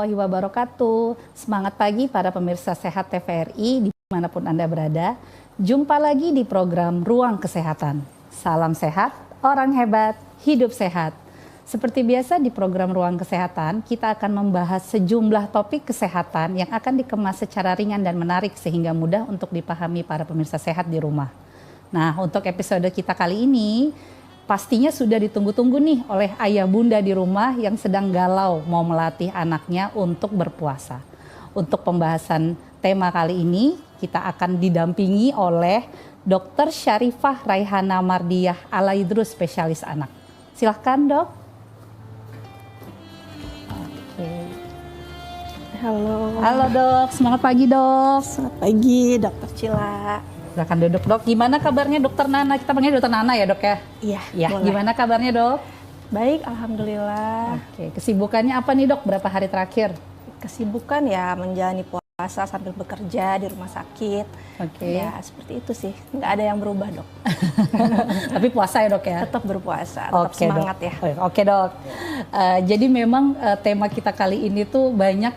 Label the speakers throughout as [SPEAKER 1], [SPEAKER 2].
[SPEAKER 1] warahmatullahi wabarakatuh. Semangat pagi para pemirsa Sehat TVRI dimanapun Anda berada. Jumpa lagi di program Ruang Kesehatan. Salam sehat, orang hebat, hidup sehat. Seperti biasa di program Ruang Kesehatan, kita akan membahas sejumlah topik kesehatan yang akan dikemas secara ringan dan menarik sehingga mudah untuk dipahami para pemirsa sehat di rumah. Nah, untuk episode kita kali ini, pastinya sudah ditunggu-tunggu nih oleh ayah bunda di rumah yang sedang galau mau melatih anaknya untuk berpuasa. Untuk pembahasan tema kali ini, kita akan didampingi oleh Dr. Syarifah Raihana Mardiah Alaidrus, spesialis anak. Silahkan dok. Halo dok, semangat pagi dok.
[SPEAKER 2] Selamat pagi Dokter Cila.
[SPEAKER 1] Silahkan duduk dok. Gimana kabarnya dokter Nana? Kita panggil dokter Nana ya dok ya?
[SPEAKER 2] Iya,
[SPEAKER 1] ya.
[SPEAKER 2] boleh.
[SPEAKER 1] Gimana kabarnya dok?
[SPEAKER 2] Baik, alhamdulillah.
[SPEAKER 1] Oke, kesibukannya apa nih dok? Berapa hari terakhir?
[SPEAKER 2] Kesibukan ya menjalani puasa sambil bekerja di rumah sakit.
[SPEAKER 1] Oke.
[SPEAKER 2] Ya seperti itu sih, nggak ada yang berubah dok.
[SPEAKER 1] Tapi puasa ya dok ya?
[SPEAKER 2] Tetap berpuasa, tetap
[SPEAKER 1] Oke,
[SPEAKER 2] semangat
[SPEAKER 1] dok.
[SPEAKER 2] ya.
[SPEAKER 1] Oke dok. Jadi memang tema kita kali ini tuh banyak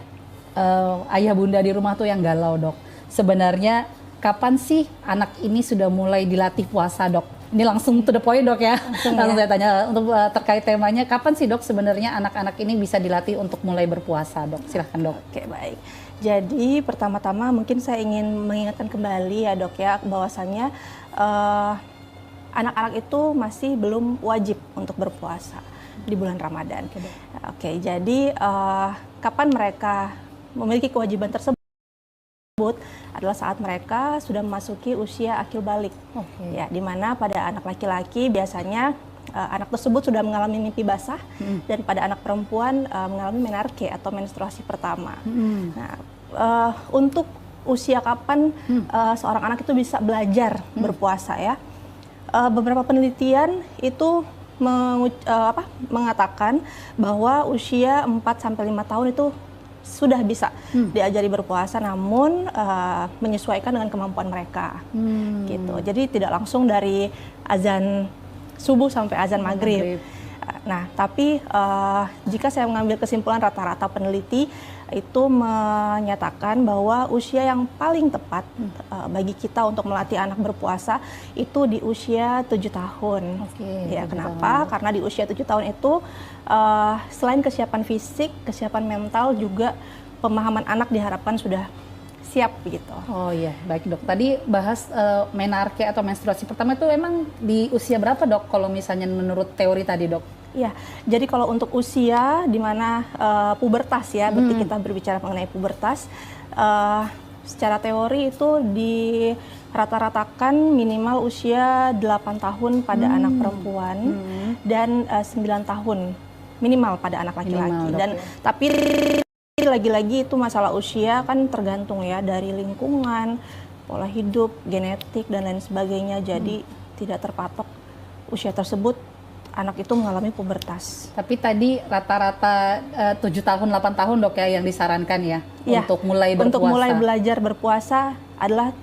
[SPEAKER 1] ayah bunda di rumah tuh yang galau dok. Sebenarnya kapan sih anak ini sudah mulai dilatih puasa dok? Ini langsung to the point dok ya. Langsung saya tanya untuk terkait temanya, kapan sih dok sebenarnya anak-anak ini bisa dilatih untuk mulai berpuasa dok? Silahkan dok.
[SPEAKER 2] Oke, baik. Jadi pertama-tama mungkin saya ingin mengingatkan kembali ya dok ya, bahwasannya anak-anak itu masih belum wajib untuk berpuasa di bulan Ramadan. Oke, jadi kapan mereka memiliki kewajiban tersebut adalah saat mereka sudah memasuki usia akil balik. Ya, di mana pada anak laki-laki biasanya anak tersebut sudah mengalami mimpi basah dan pada anak perempuan mengalami menarche atau menstruasi pertama. Nah, untuk usia kapan seorang anak itu bisa belajar berpuasa ya? Beberapa penelitian itu mengatakan bahwa usia 4-5 tahun itu sudah bisa diajari berpuasa, namun menyesuaikan dengan kemampuan mereka, gitu. Jadi tidak langsung dari azan subuh sampai azan maghrib. Nah, tapi jika saya mengambil kesimpulan rata-rata peneliti itu menyatakan bahwa usia yang paling tepat bagi kita untuk melatih anak berpuasa itu di usia 7 tahun. Ya, kenapa? Karena di usia 7 tahun itu selain kesiapan fisik, kesiapan mental, juga pemahaman anak diharapkan sudah siap gitu.
[SPEAKER 1] Oh iya, baik dok. Tadi bahas menarche atau menstruasi pertama itu emang di usia berapa dok? Kalau misalnya menurut teori tadi dok?
[SPEAKER 2] Ya, jadi kalau untuk usia di mana pubertas ya, berarti kita berbicara mengenai pubertas, secara teori itu dirata-ratakan minimal usia 8 tahun pada anak perempuan dan 9 tahun minimal pada anak laki-laki. Dan tapi lagi-lagi itu masalah usia kan tergantung ya dari lingkungan, pola hidup, genetik dan lain sebagainya. Jadi tidak terpatok usia tersebut anak itu mengalami pubertas.
[SPEAKER 1] Tapi tadi rata-rata 7 tahun, 8 tahun dok ya yang disarankan ya, untuk mulai berpuasa.
[SPEAKER 2] Untuk mulai belajar berpuasa adalah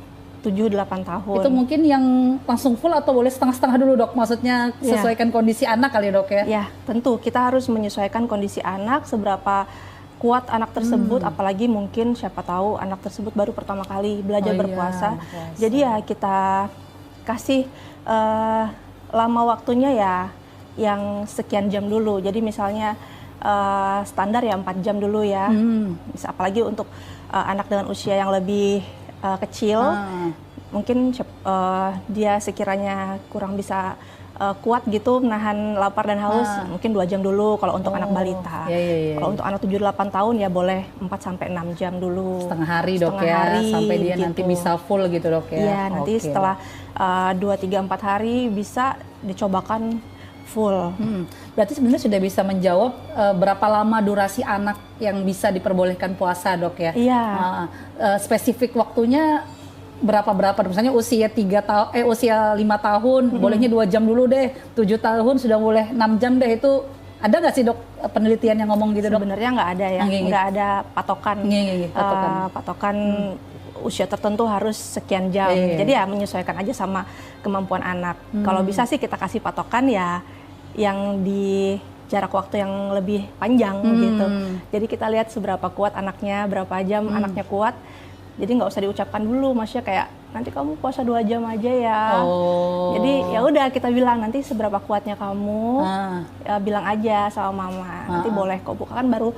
[SPEAKER 2] 7-8 tahun.
[SPEAKER 1] Itu mungkin yang langsung full atau boleh setengah-setengah dulu dok? Maksudnya sesuaikan kondisi anak kali dok ya? Ya,
[SPEAKER 2] tentu kita harus menyesuaikan kondisi anak, seberapa kuat anak tersebut, apalagi mungkin siapa tahu anak tersebut baru pertama kali belajar berpuasa. Jadi ya kita kasih lama waktunya ya yang sekian jam dulu. Jadi misalnya standar ya 4 jam dulu ya. Apalagi untuk anak dengan usia yang lebih kecil, mungkin dia sekiranya kurang bisa kuat gitu menahan lapar dan haus, mungkin 2 jam dulu kalau untuk anak balita. Kalau untuk anak 7-8 tahun ya boleh 4-6 jam dulu.
[SPEAKER 1] Setengah hari dok ya, sampai dia nanti bisa full gitu dok ya?
[SPEAKER 2] Iya, nanti setelah 2-3-4 hari bisa dicobakan full.
[SPEAKER 1] Berarti sebenarnya sudah bisa menjawab berapa lama durasi anak yang bisa diperbolehkan puasa dok ya?
[SPEAKER 2] Iya.
[SPEAKER 1] Spesifik waktunya berapa misalnya usia 5 tahun bolehnya 2 jam dulu deh, 7 tahun sudah boleh 6 jam deh. Itu ada nggak sih dok penelitian yang ngomong gitu dok?
[SPEAKER 2] Sebenarnya nggak ada ya, nggak ada patokan. Patokan usia tertentu harus sekian jam. Jadi ya menyesuaikan aja sama kemampuan anak. Kalau bisa sih kita kasih patokan ya yang jarak waktu yang lebih panjang gitu. Jadi kita lihat seberapa kuat anaknya, berapa jam anaknya kuat. Jadi nggak usah diucapkan dulu, maksudnya kayak nanti kamu puasa 2 jam aja ya. Jadi ya udah kita bilang nanti seberapa kuatnya kamu, ya, bilang aja sama mama. Nanti boleh kok buka, kan baru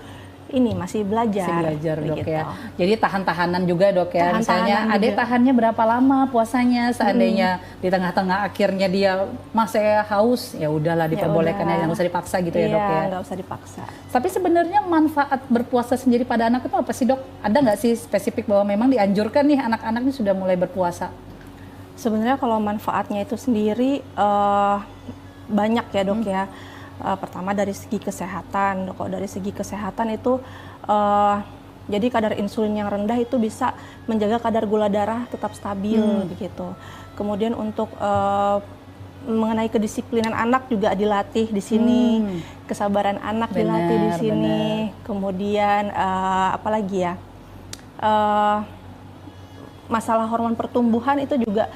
[SPEAKER 2] ini masih belajar
[SPEAKER 1] Dok
[SPEAKER 2] begitu.
[SPEAKER 1] ya. Jadi tahan-tahanan juga Dok ya. Misalnya
[SPEAKER 2] Tahan-tahanan
[SPEAKER 1] adek
[SPEAKER 2] juga.
[SPEAKER 1] tahannya berapa lama puasanya, seandainya di tengah-tengah akhirnya dia masih haus, ya udahlah diperbolehkan ya, nggak usah dipaksa gitu ya Dok
[SPEAKER 2] Iya,
[SPEAKER 1] ya.
[SPEAKER 2] nggak usah dipaksa.
[SPEAKER 1] Tapi sebenarnya manfaat berpuasa sendiri pada anak itu apa sih Dok? Ada nggak sih spesifik bahwa memang dianjurkan nih anak-anak ini sudah mulai berpuasa?
[SPEAKER 2] Sebenarnya kalau manfaatnya itu sendiri banyak ya Dok ya. Pertama dari segi kesehatan, kalau dari segi kesehatan itu jadi kadar insulin yang rendah itu bisa menjaga kadar gula darah tetap stabil begitu. Kemudian untuk mengenai kedisiplinan anak juga dilatih di sini, kesabaran anak dilatih di sini. Kemudian apalagi ya, masalah hormon pertumbuhan itu juga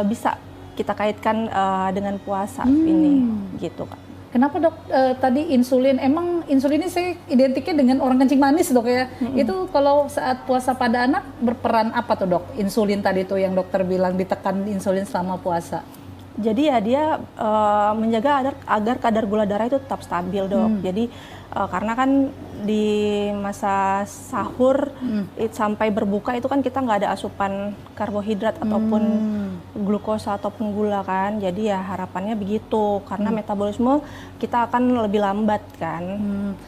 [SPEAKER 2] bisa kita kaitkan dengan puasa ini gitu Kak.
[SPEAKER 1] Kenapa Dok tadi insulin, emang insulin ini saya identiknya dengan orang kencing manis Dok ya. Itu kalau saat puasa pada anak berperan apa tuh Dok? Insulin tadi tuh yang dokter bilang ditekan insulin selama puasa.
[SPEAKER 2] Jadi ya dia menjaga agar kadar gula darah itu tetap stabil Dok. Jadi karena kan di masa sahur sampai berbuka itu kan kita nggak ada asupan karbohidrat ataupun glukosa ataupun gula kan. Jadi ya harapannya begitu, karena metabolisme kita akan lebih lambat kan,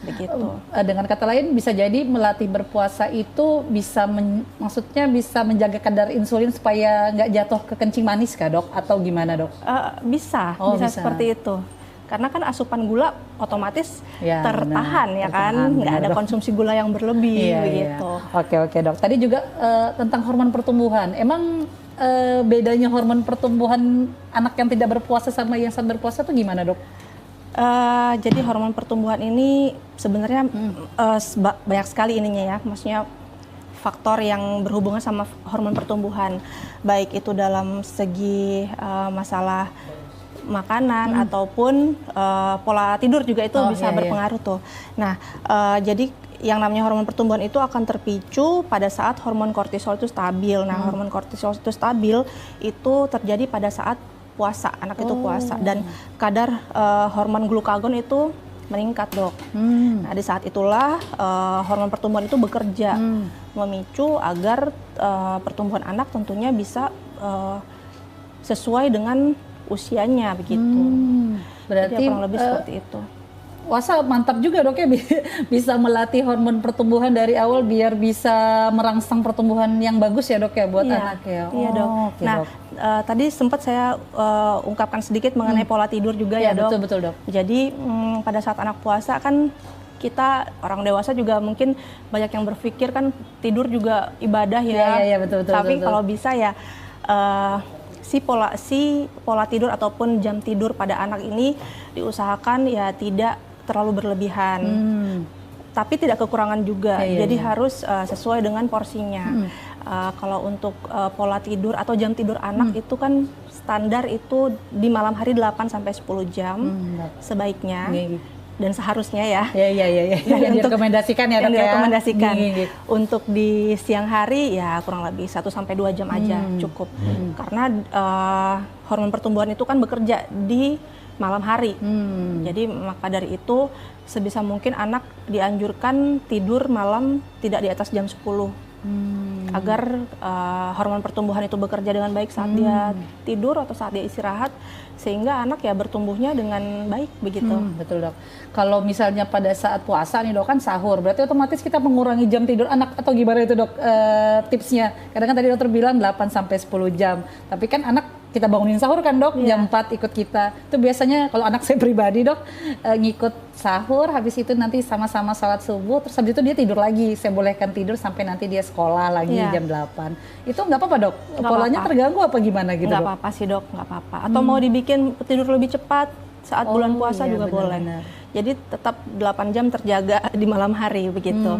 [SPEAKER 2] begitu.
[SPEAKER 1] Dengan kata lain bisa jadi melatih berpuasa itu bisa maksudnya bisa menjaga kadar insulin supaya nggak jatuh ke kencing manis kah Dok? Atau gimana Dok?
[SPEAKER 2] Bisa seperti itu. Karena kan asupan gula otomatis
[SPEAKER 1] ya,
[SPEAKER 2] tertahan ya kan, nggak ada konsumsi gula yang berlebih begitu.
[SPEAKER 1] Oke Dok. Tadi juga tentang hormon pertumbuhan. Emang bedanya hormon pertumbuhan anak yang tidak berpuasa sama yang saat berpuasa itu gimana Dok?
[SPEAKER 2] Jadi hormon pertumbuhan ini sebenarnya banyak sekali ininya ya, maksudnya faktor yang berhubungan sama hormon pertumbuhan, baik itu dalam segi masalah makanan ataupun pola tidur juga itu bisa berpengaruh tuh. Nah, jadi yang namanya hormon pertumbuhan itu akan terpicu pada saat hormon kortisol itu stabil. Nah, hormon kortisol itu stabil itu terjadi pada saat puasa, anak itu puasa, dan kadar hormon glukagon itu meningkat Dok. Nah, di saat itulah hormon pertumbuhan itu bekerja memicu agar pertumbuhan anak tentunya bisa sesuai dengan usianya begitu.
[SPEAKER 1] Berarti
[SPEAKER 2] jadi kurang lebih seperti itu.
[SPEAKER 1] Puasa mantap juga Dok ya, bisa melatih hormon pertumbuhan dari awal biar bisa merangsang pertumbuhan yang bagus ya Dok ya buat anak ya.
[SPEAKER 2] Iya Dok. Nah, Dok. Tadi sempat saya ungkapkan sedikit mengenai pola tidur juga ya Dok.
[SPEAKER 1] Betul Dok.
[SPEAKER 2] Jadi pada saat anak puasa kan kita orang dewasa juga mungkin banyak yang berpikir kan tidur juga ibadah ya.
[SPEAKER 1] Iya betul.
[SPEAKER 2] Tapi kalau bisa ya si pola tidur ataupun jam tidur pada anak ini diusahakan ya tidak terlalu berlebihan, tapi tidak kekurangan juga. Jadi harus sesuai dengan porsinya. Kalau untuk pola tidur atau jam tidur anak itu kan standar itu di malam hari 8 sampai 10 jam sebaiknya. Dan seharusnya ya.
[SPEAKER 1] Iya. Yang direkomendasikan ya Dok ya. Yang
[SPEAKER 2] direkomendasikan. Untuk di siang hari ya kurang lebih 1 sampai 2 jam aja cukup. Karena hormon pertumbuhan itu kan bekerja di malam hari. Jadi maka dari itu sebisa mungkin anak dianjurkan tidur malam tidak di atas jam 10. Agar hormon pertumbuhan itu bekerja dengan baik saat dia tidur atau saat dia istirahat, sehingga anak ya bertumbuhnya dengan baik begitu.
[SPEAKER 1] Betul Dok. Kalau misalnya pada saat puasa nih Dok kan sahur, berarti otomatis kita mengurangi jam tidur anak atau gimana itu Dok tipsnya? Kadang kan tadi dokter bilang 8 sampai 10 jam, tapi kan anak kita bangunin sahur kan Dok, jam 4 ikut kita. Itu biasanya kalau anak saya pribadi Dok, ngikut sahur, habis itu nanti sama-sama sholat subuh, terus habis itu dia tidur lagi. Saya bolehkan tidur sampai nanti dia sekolah lagi jam 8. Itu nggak apa-apa Dok?
[SPEAKER 2] Nggak
[SPEAKER 1] Polanya
[SPEAKER 2] apa-apa.
[SPEAKER 1] terganggu apa gimana gitu
[SPEAKER 2] Nggak
[SPEAKER 1] Dok?
[SPEAKER 2] apa-apa sih Dok, nggak apa-apa. Atau mau dibikin tidur lebih cepat saat bulan puasa juga boleh. Jadi tetap 8 jam terjaga di malam hari begitu.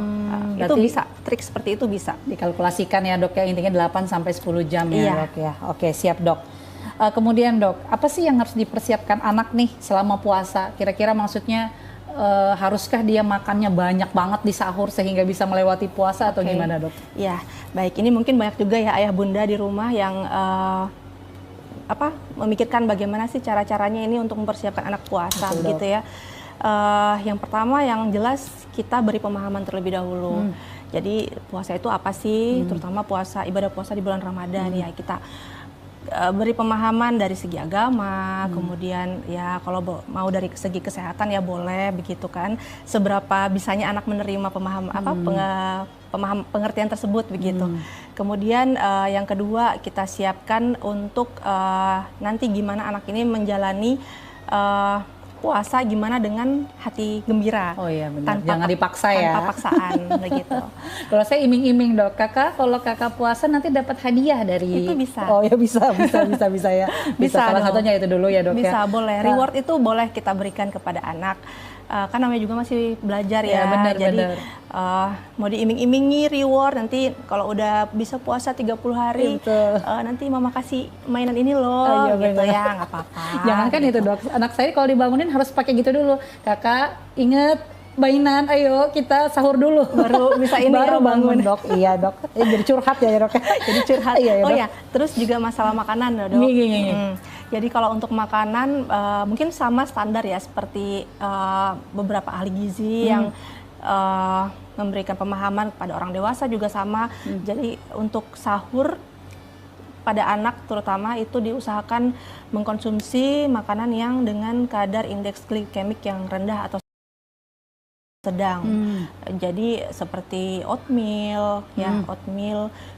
[SPEAKER 2] Itu bisa, trik seperti itu bisa.
[SPEAKER 1] Dikalkulasikan ya Dok ya, intinya 8 sampai 10 jam ya Dok ya. Oke, siap Dok. Kemudian Dok, apa sih yang harus dipersiapkan anak nih selama puasa? Kira-kira maksudnya haruskah dia makannya banyak banget di sahur sehingga bisa melewati puasa atau gimana, Dok?
[SPEAKER 2] Ya, baik. Ini mungkin banyak juga ya ayah bunda di rumah yang memikirkan bagaimana sih cara-caranya ini untuk mempersiapkan anak puasa.
[SPEAKER 1] Betul,
[SPEAKER 2] gitu ya. Yang pertama yang jelas kita beri pemahaman terlebih dahulu. Jadi puasa itu apa sih? Terutama ibadah puasa di bulan Ramadan ya, kita beri pemahaman dari segi agama, kemudian ya kalau mau dari segi kesehatan ya boleh begitu kan. Seberapa bisanya anak menerima pengertian tersebut begitu. Kemudian yang kedua kita siapkan untuk nanti gimana anak ini menjalani puasa gimana dengan hati gembira.
[SPEAKER 1] Oh iya benar. Jangan dipaksa ya.
[SPEAKER 2] Tanpa paksaan begitu.
[SPEAKER 1] Kalau saya iming-iming, Dok. Kalau kakak puasa nanti dapat hadiah dari.
[SPEAKER 2] Itu bisa.
[SPEAKER 1] Oh ya bisa ya. Bisa salah satunya itu dulu ya, Dok.
[SPEAKER 2] Bisa,
[SPEAKER 1] ya.
[SPEAKER 2] boleh. Reward itu boleh kita berikan kepada anak. Kan namanya juga masih belajar ya.
[SPEAKER 1] Benar,
[SPEAKER 2] jadi
[SPEAKER 1] benar.
[SPEAKER 2] Mau diiming-imingi reward nanti kalau udah bisa puasa 30 hari nanti mama kasih mainan ini loh gitu ya, nggak apa-apa.
[SPEAKER 1] Jangan kan
[SPEAKER 2] gitu.
[SPEAKER 1] itu, Dok. Anak saya kalau dibangunin harus pakai gitu dulu. Kakak inget mainan, ayo kita sahur dulu.
[SPEAKER 2] Baru bisa ini
[SPEAKER 1] baru
[SPEAKER 2] ya,
[SPEAKER 1] bangun, Dok. Iya, Dok. Jadi curhat ya, Dok.
[SPEAKER 2] Jadi curhat.
[SPEAKER 1] Iya,
[SPEAKER 2] Oh
[SPEAKER 1] Dok.
[SPEAKER 2] ya, terus juga masalah makanan loh, Dok. Jadi kalau untuk makanan mungkin sama standar ya seperti beberapa ahli gizi yang memberikan pemahaman kepada orang dewasa juga sama. Jadi untuk sahur pada anak terutama itu diusahakan mengkonsumsi makanan yang dengan kadar indeks glikemik yang rendah atau sedang. Jadi seperti oatmeal,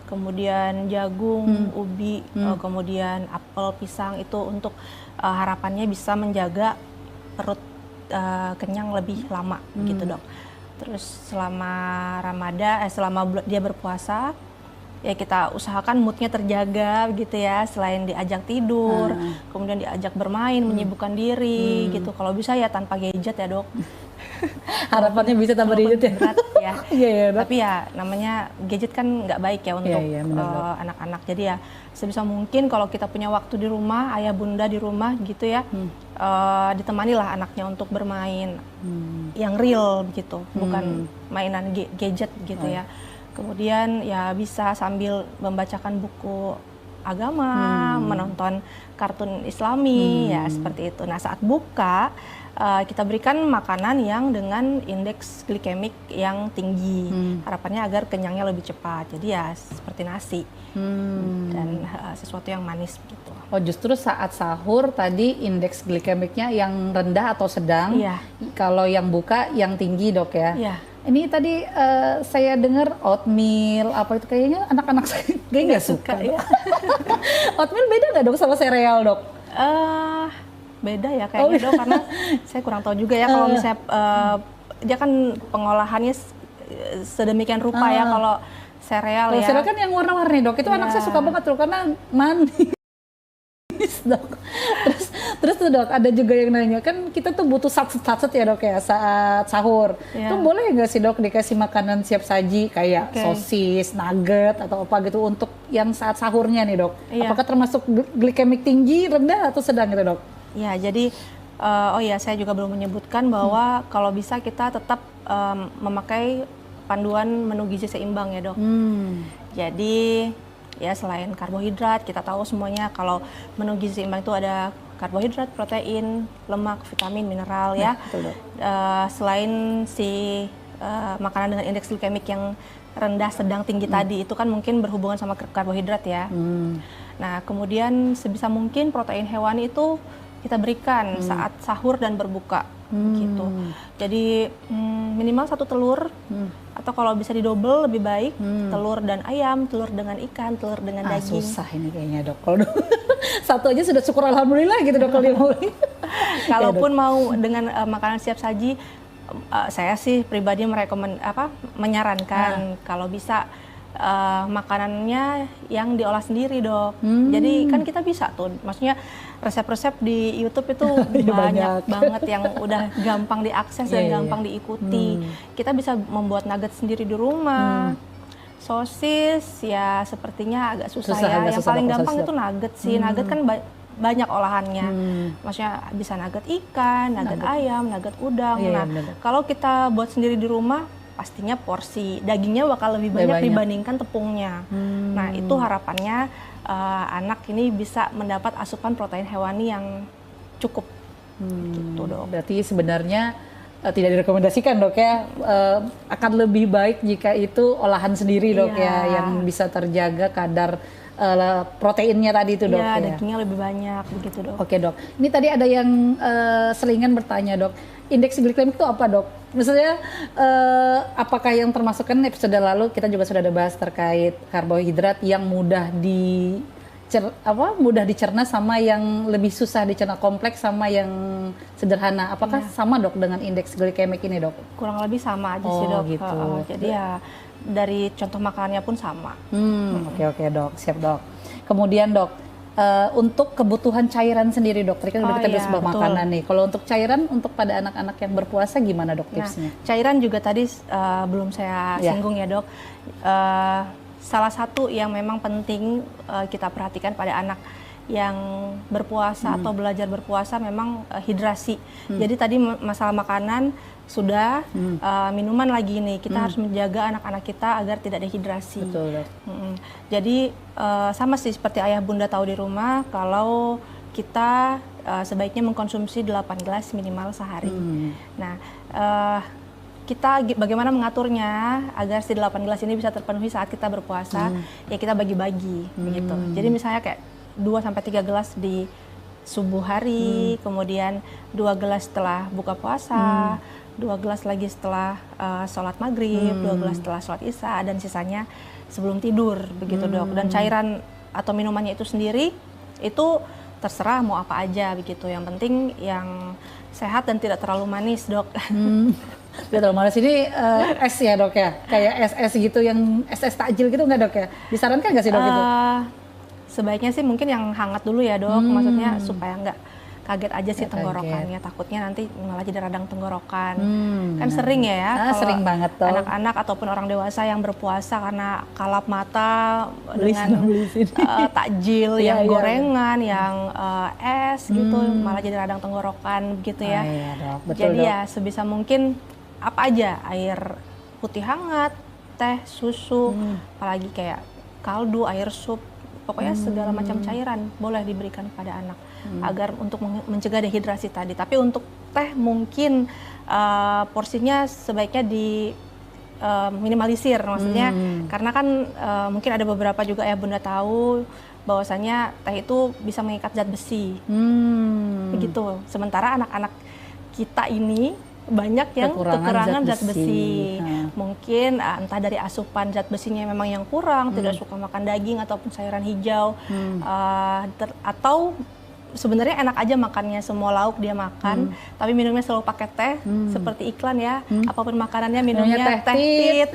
[SPEAKER 2] kemudian jagung, ubi, kemudian apel, pisang itu untuk harapannya bisa menjaga perut kenyang lebih lama gitu, Dok. Terus selama Ramadan, selama dia berpuasa, ya kita usahakan moodnya terjaga gitu ya, selain diajak tidur, kemudian diajak bermain, menyibukkan diri gitu. Kalau bisa ya tanpa gadget ya, Dok.
[SPEAKER 1] Harapannya bisa tanpa gadget ya.
[SPEAKER 2] Berat ya.
[SPEAKER 1] Iya,
[SPEAKER 2] Tapi ya namanya gadget kan nggak baik ya untuk anak-anak. Jadi ya sebisa mungkin kalau kita punya waktu di rumah, ayah bunda di rumah gitu ya, ditemanilah anaknya untuk bermain yang real gitu, bukan mainan gadget gitu ya. Kemudian ya bisa sambil membacakan buku agama, menonton kartun Islami ya seperti itu. Nah saat buka kita berikan makanan yang dengan indeks glikemik yang tinggi, harapannya agar kenyangnya lebih cepat. Jadi ya seperti nasi dan sesuatu yang manis gitu.
[SPEAKER 1] Oh justru saat sahur tadi indeks glikemiknya yang rendah atau sedang, kalau yang buka yang tinggi, Dok ya.
[SPEAKER 2] Iya.
[SPEAKER 1] Ini tadi saya dengar oatmeal apa itu kayaknya anak-anak saya nggak suka. Ya. Oatmeal beda nggak, Dok, sama sereal, Dok?
[SPEAKER 2] Beda ya kayaknya, Dok, karena saya kurang tahu juga ya kalau misalnya dia kan pengolahannya sedemikian rupa ya kalau sereal ya.
[SPEAKER 1] Sereal kan yang warna-warni, Dok. Itu anak saya suka banget tuh karena manis. Dok. Terus tuh, Dok, ada juga yang nanya, kan kita tuh butuh satset ya, Dok ya, saat sahur. Tuh boleh nggak sih, Dok, dikasih makanan siap saji kayak sosis, nugget atau apa gitu untuk yang saat sahurnya nih, Dok? Apakah termasuk glikemik tinggi, rendah atau sedang gitu, Dok?
[SPEAKER 2] Ya, jadi saya juga belum menyebutkan bahwa kalau bisa kita tetap memakai panduan menu gizi seimbang ya, Dok. Jadi ya selain karbohidrat, kita tahu semuanya kalau menu gizi seimbang itu ada karbohidrat, protein, lemak, vitamin, mineral ya.
[SPEAKER 1] Betul, Dok.
[SPEAKER 2] Selain si makanan dengan indeks glikemik yang rendah, sedang, tinggi tadi itu kan mungkin berhubungan sama karbohidrat ya. Nah kemudian sebisa mungkin protein hewani itu kita berikan saat sahur dan berbuka gitu. Jadi minimal 1 telur atau kalau bisa didobel lebih baik, telur dan ayam, telur dengan ikan, telur dengan daging.
[SPEAKER 1] Susah ini kayaknya, Dok. Kalau satu aja sudah syukur alhamdulillah gitu, Dok, kalau dia mau.
[SPEAKER 2] Kalaupun mau dengan makanan siap saji, saya sih pribadi menyarankan kalau bisa makanannya yang diolah sendiri, Dok. Jadi kan kita bisa tuh, maksudnya resep-resep di YouTube itu banyak banget yang udah gampang diakses dan gampang diikuti. Kita bisa membuat nugget sendiri di rumah. Sosis ya sepertinya agak susah ya. Yang paling gampang itu nugget sih. Nugget kan banyak olahannya. Maksudnya bisa nugget ikan, nugget ayam, nugget udang.
[SPEAKER 1] Iya,
[SPEAKER 2] Nah,
[SPEAKER 1] bener.
[SPEAKER 2] kalau kita buat sendiri di rumah, pastinya porsi dagingnya bakal lebih banyak dibandingkan tepungnya. Nah, itu harapannya anak ini bisa mendapat asupan protein hewani yang cukup. Gitu, Dok.
[SPEAKER 1] Berarti sebenarnya tidak direkomendasikan, Dok ya, akan lebih baik jika itu olahan sendiri, Dok ya, yang bisa terjaga kadar proteinnya tadi itu, Dok ya.
[SPEAKER 2] Dagingnya lebih banyak begitu, Dok.
[SPEAKER 1] Oke, Dok. Ini tadi ada yang selingan bertanya, Dok. Indeks glikemik itu apa, Dok? Maksudnya apakah yang termasuk, kan episode lalu kita juga sudah ada bahas terkait karbohidrat yang mudah mudah dicerna sama yang lebih susah dicerna, kompleks sama yang sederhana. Apakah sama, Dok, dengan indeks glikemik ini, Dok?
[SPEAKER 2] Kurang lebih sama aja sih, Dok.
[SPEAKER 1] Gitu.
[SPEAKER 2] Jadi ya dari contoh makanannya pun sama.
[SPEAKER 1] Oke, Dok. Siap, Dok. Kemudian, Dok, untuk kebutuhan cairan sendiri, Dok. Tadi kan udah kita bahas makanan nih. Kalau untuk cairan untuk pada anak-anak yang berpuasa gimana, Dok, tipsnya?
[SPEAKER 2] Nah, cairan juga tadi belum saya singgung ya, Dok. Salah satu yang memang penting kita perhatikan pada anak yang berpuasa atau belajar berpuasa memang hidrasi. Jadi tadi masalah makanan sudah, minuman lagi nih. Kita harus menjaga anak-anak kita agar tidak dehidrasi.
[SPEAKER 1] Betul, Dok.
[SPEAKER 2] Jadi sama sih seperti ayah bunda tahu di rumah, kalau kita sebaiknya mengkonsumsi 8 gelas minimal sehari. Nah, kita bagaimana mengaturnya agar si 8 gelas ini bisa terpenuhi saat kita berpuasa, ya kita bagi-bagi begitu. Jadi misalnya kayak 2-3 gelas di subuh hari, kemudian 2 gelas setelah buka puasa, 2 gelas lagi setelah sholat maghrib, 2 gelas setelah sholat isya, dan sisanya sebelum tidur begitu, Dok. Dan cairan atau minumannya itu sendiri itu terserah mau apa aja begitu. Yang penting yang sehat dan tidak terlalu manis, Dok.
[SPEAKER 1] Betul, malas ini es ya, Dok ya? Kayak es-es gitu, yang es-es takjil gitu nggak, Dok ya? Disarankan nggak sih, Dok, itu?
[SPEAKER 2] Sebaiknya sih mungkin yang hangat dulu ya, Dok. Maksudnya supaya nggak kaget aja sih tenggorokannya. Takutnya nanti malah jadi radang tenggorokan. Kan sering ya
[SPEAKER 1] sering banget, Dok.
[SPEAKER 2] Anak-anak ataupun orang dewasa yang berpuasa karena kalap mata dengan takjil yang gorengan, yang es gitu, malah jadi radang tenggorokan gitu ya.
[SPEAKER 1] Iya, Dok. Betul,
[SPEAKER 2] jadi
[SPEAKER 1] Dok.
[SPEAKER 2] ya sebisa mungkin apa aja, air putih hangat, teh, susu, apalagi kayak kaldu, air sup, pokoknya segala macam cairan boleh diberikan pada anak agar untuk mencegah dehidrasi tadi. Tapi untuk teh mungkin porsinya sebaiknya di minimalisir, maksudnya karena kan mungkin ada beberapa juga ya bunda tahu bahwasanya teh itu bisa mengikat zat besi, begitu. Sementara anak-anak kita ini banyak yang kekurangan zat besi. Mungkin entah dari asupan zat besinya memang yang kurang, tidak suka makan daging ataupun sayuran hijau, atau sebenarnya enak aja makannya, semua lauk dia makan, tapi minumnya selalu pakai teh, seperti iklan ya, apapun makanannya minumnya teh tit.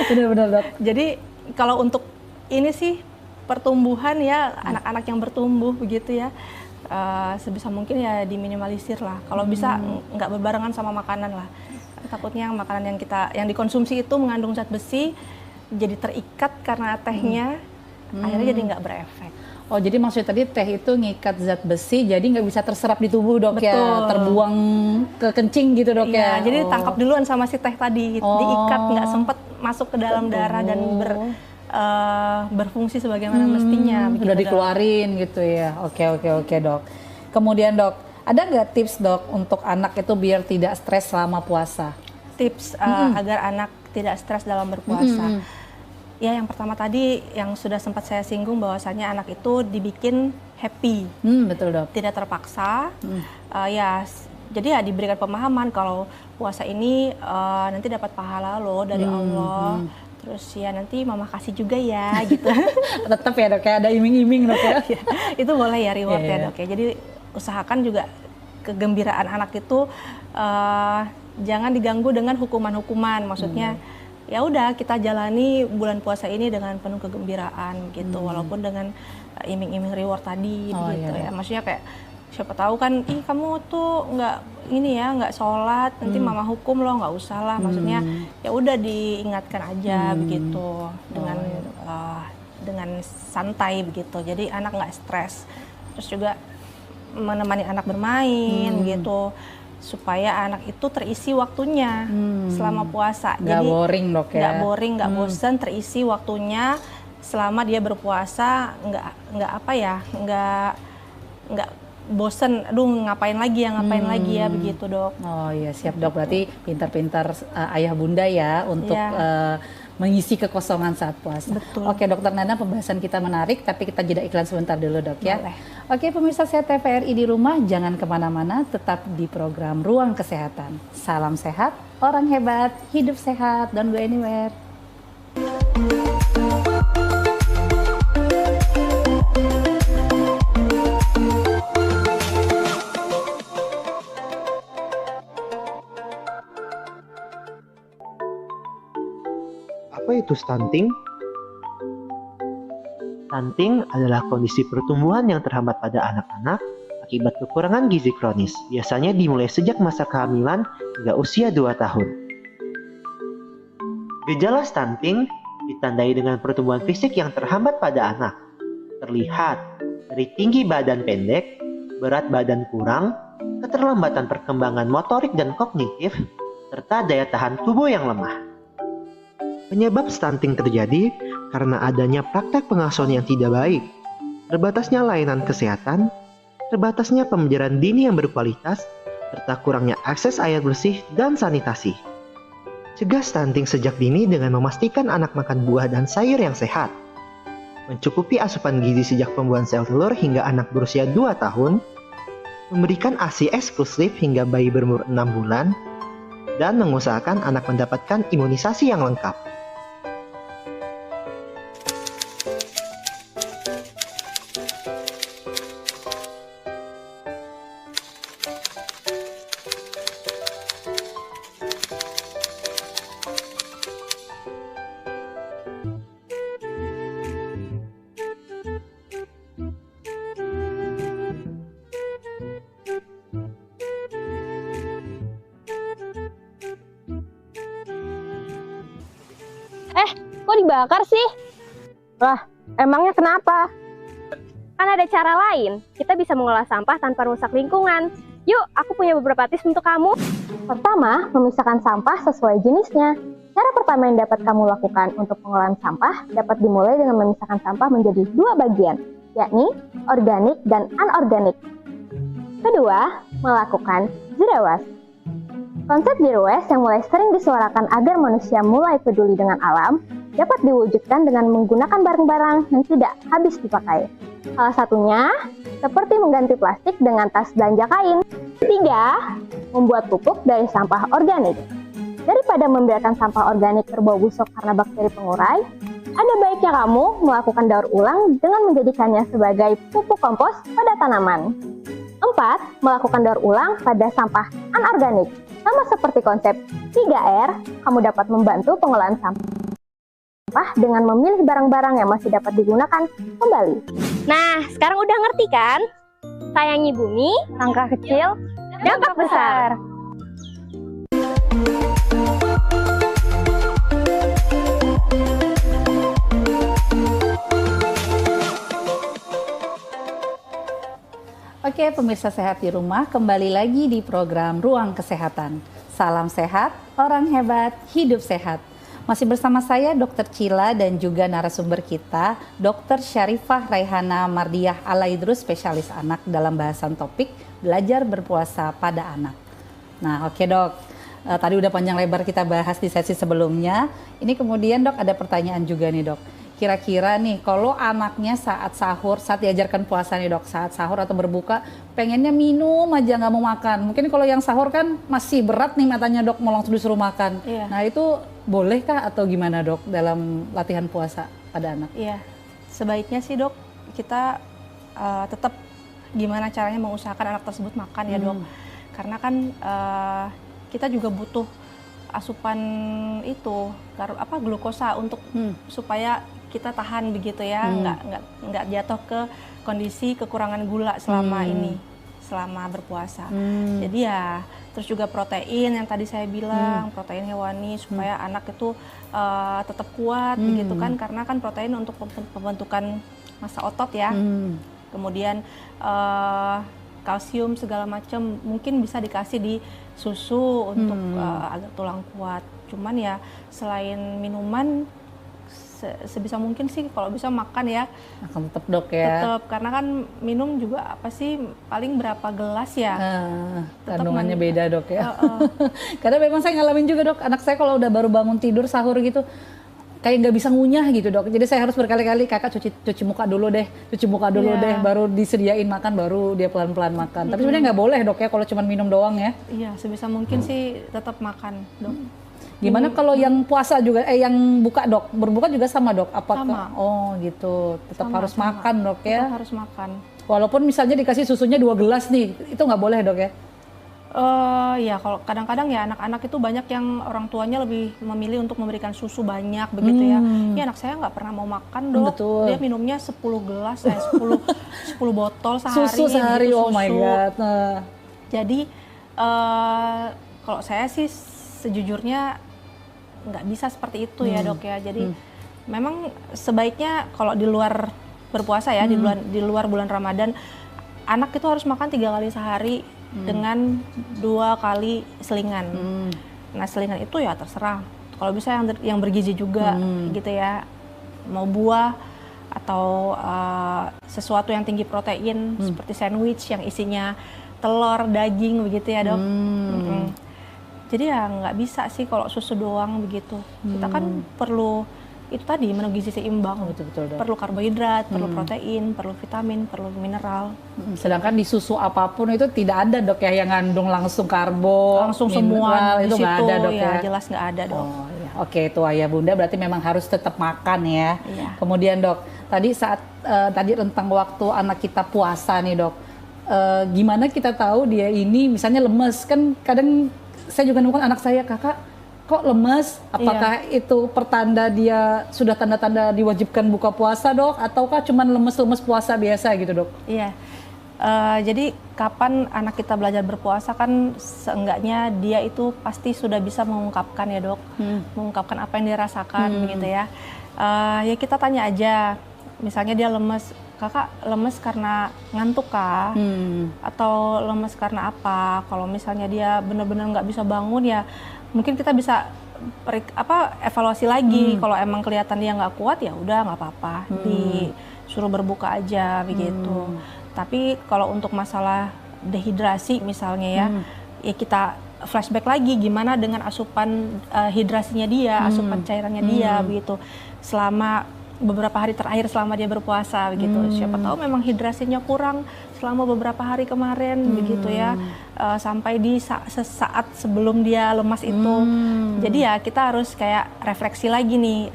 [SPEAKER 1] Benar-benar, Dok.
[SPEAKER 2] Jadi kalau untuk ini sih pertumbuhan ya, anak-anak yang bertumbuh begitu ya, sebisa mungkin ya diminimalisir lah. Kalau bisa nggak berbarengan sama makanan lah. Takutnya makanan yang dikonsumsi itu mengandung zat besi, jadi terikat karena tehnya, akhirnya jadi nggak berefek.
[SPEAKER 1] Oh, jadi maksudnya tadi teh itu ngikat zat besi, jadi nggak bisa terserap di tubuh, Dok.
[SPEAKER 2] Betul.
[SPEAKER 1] Ya, terbuang ke kencing gitu, Dok ya.
[SPEAKER 2] Jadi ditangkap duluan sama si teh tadi, diikat, nggak sempat masuk ke dalam darah dan berfungsi sebagaimana mestinya.
[SPEAKER 1] Udah dikeluarin gitu ya. Oke, Dok. Kemudian, Dok, ada nggak tips, Dok, untuk anak itu biar tidak stres selama puasa?
[SPEAKER 2] Tips agar anak tidak stres dalam berpuasa. Ya, yang pertama tadi yang sudah sempat saya singgung bahwasanya anak itu dibikin happy.
[SPEAKER 1] Betul, Dok.
[SPEAKER 2] Tidak terpaksa. Jadi ya diberikan pemahaman kalau puasa ini nanti dapat pahala loh dari Allah. Terus ya nanti mama kasih juga ya gitu.
[SPEAKER 1] Tetap ya, Dok, ya, ada iming-iming, Dok ya.
[SPEAKER 2] Itu boleh ya reward ya, Dok ya. Jadi usahakan juga kegembiraan anak itu jangan diganggu dengan hukuman-hukuman. Maksudnya ya udah kita jalani bulan puasa ini dengan penuh kegembiraan gitu, walaupun dengan iming-iming reward tadi gitu ya. Maksudnya kayak siapa tahu kan, ih kamu tuh nggak sholat, nanti mama hukum lo, nggak usah lah. Maksudnya ya udah diingatkan aja begitu dengan santai begitu. Jadi anak nggak stres. terus juga menemani anak bermain gitu, supaya anak itu terisi waktunya selama puasa.
[SPEAKER 1] Nggak boring dok ya?
[SPEAKER 2] Nggak boring, nggak bosen, terisi waktunya selama dia berpuasa, nggak bosen, aduh ngapain lagi ya begitu dok.
[SPEAKER 1] Oh iya siap dok, berarti pintar-pintar ayah bunda ya untuk mengisi kekosongan saat puasa.
[SPEAKER 2] Betul.
[SPEAKER 1] Oke dokter Nana, pembahasan kita menarik, tapi kita jeda iklan sebentar dulu dok ya.
[SPEAKER 2] Boleh.
[SPEAKER 1] Oke pemirsa Sehat TVRI di rumah, jangan kemana-mana, tetap di program Ruang Kesehatan. Salam sehat, orang hebat, hidup sehat, don't go anywhere.
[SPEAKER 3] Apa itu stunting? Stunting adalah kondisi pertumbuhan yang terhambat pada anak-anak akibat kekurangan gizi kronis, biasanya dimulai sejak masa kehamilan hingga usia 2 tahun. Gejala stunting ditandai dengan pertumbuhan fisik yang terhambat pada anak, terlihat dari tinggi badan pendek, berat badan kurang, keterlambatan perkembangan motorik dan kognitif, serta daya tahan tubuh yang lemah. Penyebab stunting terjadi karena adanya praktek pengasuhan yang tidak baik, terbatasnya layanan kesehatan, terbatasnya pembelajaran dini yang berkualitas, serta kurangnya akses air bersih dan sanitasi. Cegah stunting sejak dini dengan memastikan anak makan buah dan sayur yang sehat, mencukupi asupan gizi sejak pembuahan sel telur hingga anak berusia 2 tahun, memberikan ASI eksklusif hingga bayi berumur 6 bulan, dan mengusahakan anak mendapatkan imunisasi yang lengkap.
[SPEAKER 4] Kok dibakar sih? Wah, emangnya kenapa? Kan ada cara lain. Kita bisa mengolah sampah tanpa rusak lingkungan. Yuk, aku punya beberapa tips untuk kamu. Pertama, memisahkan sampah sesuai jenisnya. Cara pertama yang dapat kamu lakukan untuk pengolahan sampah dapat dimulai dengan memisahkan sampah menjadi 2 bagian, yakni organik dan anorganik. Kedua, melakukan zero waste. Konsep zero waste yang mulai sering disuarakan agar manusia mulai peduli dengan alam dapat diwujudkan dengan menggunakan barang-barang yang tidak habis dipakai. Salah satunya seperti mengganti plastik dengan tas belanja kain. 3. Membuat pupuk dari sampah organik. Daripada membiarkan sampah organik berbau busuk karena bakteri pengurai, ada baiknya kamu melakukan daur ulang dengan menjadikannya sebagai pupuk kompos pada tanaman. 4. Melakukan daur ulang pada sampah anorganik. Sama seperti konsep 3R, kamu dapat membantu pengolahan sampah dengan memilih barang-barang yang masih dapat digunakan kembali. Nah, sekarang udah ngerti kan? Sayangi bumi, langkah kecil, dampak besar.
[SPEAKER 1] Oke, pemirsa sehat di rumah, kembali lagi di program Ruang Kesehatan. Salam sehat, orang hebat, hidup sehat. Masih bersama saya Dr. Cila dan juga narasumber kita, Dr. Syarifah Raihana Mardiah Alaidrus, spesialis anak dalam bahasan topik belajar berpuasa pada anak. Nah, oke dok, tadi udah panjang lebar kita bahas di sesi sebelumnya. Ini kemudian dok ada pertanyaan juga nih dok. Kira-kira nih kalau anaknya saat sahur, saat diajarkan puasa nih dok, saat sahur atau berbuka pengennya minum aja nggak mau makan. Mungkin kalau yang sahur kan masih berat nih matanya dok, mau langsung disuruh makan.
[SPEAKER 2] Iya.
[SPEAKER 1] Nah itu bolehkah atau gimana dok dalam latihan puasa pada anak?
[SPEAKER 2] Iya, sebaiknya sih dok kita tetap gimana caranya mengusahakan anak tersebut makan ya dok. Karena kan kita juga butuh asupan itu glukosa untuk supaya kita tahan begitu ya, nggak jatuh ke kondisi kekurangan gula selama ini, selama berpuasa. Jadi ya terus juga protein yang tadi saya bilang, protein hewani supaya anak itu tetap kuat begitu kan, karena kan protein untuk pembentukan massa otot ya. kemudian kalsium segala macam mungkin bisa dikasih di susu untuk agar tulang kuat. Cuman ya selain minuman sebisa mungkin sih kalau bisa makan ya.
[SPEAKER 1] Akan tetap dok ya.
[SPEAKER 2] Tetap, karena kan minum juga apa sih paling berapa gelas ya.
[SPEAKER 1] Kandungannya beda dok ya. Karena memang saya ngalamin juga dok, anak saya kalau udah baru bangun tidur sahur gitu, kayak nggak bisa ngunyah gitu dok. Jadi saya harus berkali-kali, kakak cuci muka dulu deh, baru disediain makan, baru dia pelan-pelan makan. Tapi sebenarnya nggak boleh dok ya kalau cuma minum doang ya.
[SPEAKER 2] Iya, sebisa mungkin sih tetap makan dok.
[SPEAKER 1] Gimana kalau yang puasa juga, yang buka dok, berbuka juga sama dok? Apakah?
[SPEAKER 2] Sama.
[SPEAKER 1] Oh gitu, tetap harus makan dok ya?
[SPEAKER 2] Tetap harus makan.
[SPEAKER 1] Walaupun misalnya dikasih susunya 2 gelas nih, itu nggak boleh dok ya?
[SPEAKER 2] Ya kalau kadang-kadang ya anak-anak itu banyak yang orang tuanya lebih memilih untuk memberikan susu banyak begitu ya. Ya anak saya nggak pernah mau makan dok.
[SPEAKER 1] Betul.
[SPEAKER 2] Dia minumnya 10 gelas, 10 botol sehari.
[SPEAKER 1] Susu sehari,
[SPEAKER 2] gitu,
[SPEAKER 1] oh my god.
[SPEAKER 2] Jadi kalau saya sih sejujurnya nggak bisa seperti itu ya dok ya. Jadi memang sebaiknya kalau di luar berpuasa ya, di luar bulan Ramadan, anak itu harus makan 3 kali sehari dengan 2 kali selingan. Nah selingan itu ya terserah. Kalau bisa yang bergizi juga gitu ya, mau buah atau sesuatu yang tinggi protein seperti sandwich yang isinya telur, daging begitu ya dok. Jadi ya nggak bisa sih kalau susu doang begitu. Kita kan perlu itu tadi menu gizi seimbang.
[SPEAKER 1] Betul,
[SPEAKER 2] perlu karbohidrat, perlu protein, perlu vitamin, perlu mineral.
[SPEAKER 1] Sedangkan di susu apapun itu tidak ada dok ya yang ngandung langsung karbo,
[SPEAKER 2] langsung
[SPEAKER 1] mineral,
[SPEAKER 2] semua
[SPEAKER 1] itu nggak ada dok ya.
[SPEAKER 2] Jelas nggak ada dok.
[SPEAKER 1] Oh, iya. Oke itu ayah bunda berarti memang harus tetap makan ya.
[SPEAKER 2] Iya.
[SPEAKER 1] Kemudian dok, tadi tentang waktu anak kita puasa nih dok, gimana kita tahu dia ini misalnya lemes, kan kadang saya juga nemukan anak saya, kakak kok lemes, apakah itu pertanda dia sudah tanda-tanda diwajibkan buka puasa dok, ataukah cuma lemes-lemes puasa biasa gitu dok?
[SPEAKER 2] Iya, jadi kapan anak kita belajar berpuasa kan seenggaknya dia itu pasti sudah bisa mengungkapkan ya dok, mengungkapkan apa yang dia rasakan begitu ya. Ya kita tanya aja, misalnya dia lemes, kakak lemes karena ngantuk kah? Atau lemes karena apa? Kalau misalnya dia benar-benar nggak bisa bangun ya mungkin kita bisa evaluasi lagi. Kalau emang kelihatan dia nggak kuat ya udah nggak apa-apa, disuruh berbuka aja begitu. Tapi kalau untuk masalah dehidrasi misalnya ya kita flashback lagi gimana dengan asupan hidrasinya dia, asupan cairannya dia begitu selama beberapa hari terakhir selama dia berpuasa begitu. Siapa tahu memang hidrasinya kurang selama beberapa hari kemarin begitu ya, sampai di sesaat sebelum dia lemas itu. Jadi ya kita harus kayak refleksi lagi nih,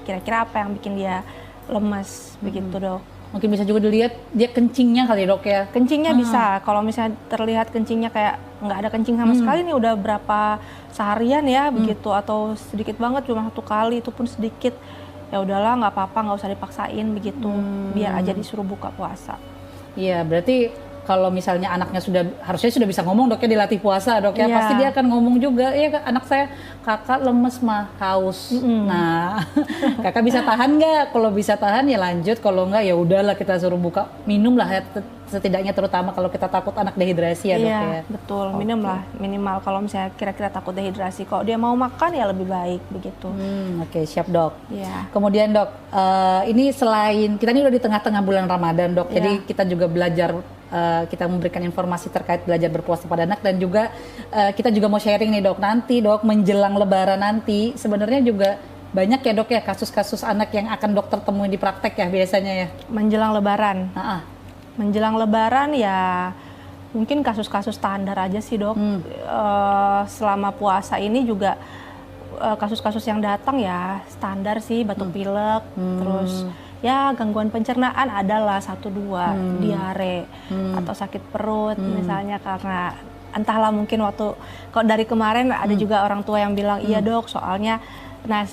[SPEAKER 2] kira-kira apa yang bikin dia lemas begitu dok.
[SPEAKER 1] Mungkin bisa juga dilihat dia kencingnya kali dok ya.
[SPEAKER 2] Kencingnya bisa, kalau misalnya terlihat kencingnya kayak nggak ada kencing sama sekali nih udah berapa seharian ya begitu, atau sedikit banget cuma 1 kali itu pun sedikit, ya udahlah nggak apa-apa, nggak usah dipaksain begitu, biar aja disuruh buka puasa.
[SPEAKER 1] Iya, berarti kalau misalnya anaknya harusnya sudah bisa ngomong dok ya, dilatih puasa dok ya, pasti dia akan ngomong juga, iya anak saya kakak lemes mah, haus. Nah kakak bisa tahan nggak? Kalau bisa tahan ya lanjut, kalau nggak ya udahlah kita suruh buka, minum lah ya, setidaknya terutama kalau kita takut anak dehidrasi ya dok ya.
[SPEAKER 2] Iya betul, minum lah minimal kalau misalnya kira-kira takut dehidrasi. Kalau dia mau makan ya lebih baik begitu.
[SPEAKER 1] Oke, siap dok.
[SPEAKER 2] Iya.
[SPEAKER 1] Kemudian dok, ini selain kita ini udah di tengah-tengah bulan Ramadan dok, jadi kita juga belajar, kita memberikan informasi terkait belajar berpuasa pada anak, dan juga kita juga mau sharing nih dok, nanti dok menjelang lebaran nanti sebenarnya juga banyak ya dok ya kasus-kasus anak yang akan dokter temuin di praktek ya biasanya ya.
[SPEAKER 2] Menjelang lebaran. Menjelang lebaran ya mungkin kasus-kasus standar aja sih dok. Selama puasa ini juga kasus-kasus yang datang ya standar sih, batuk pilek, terus ya gangguan pencernaan adalah 1-2, diare atau sakit perut misalnya, karena entahlah mungkin waktu kok dari kemarin ada juga orang tua yang bilang iya dok soalnya, nah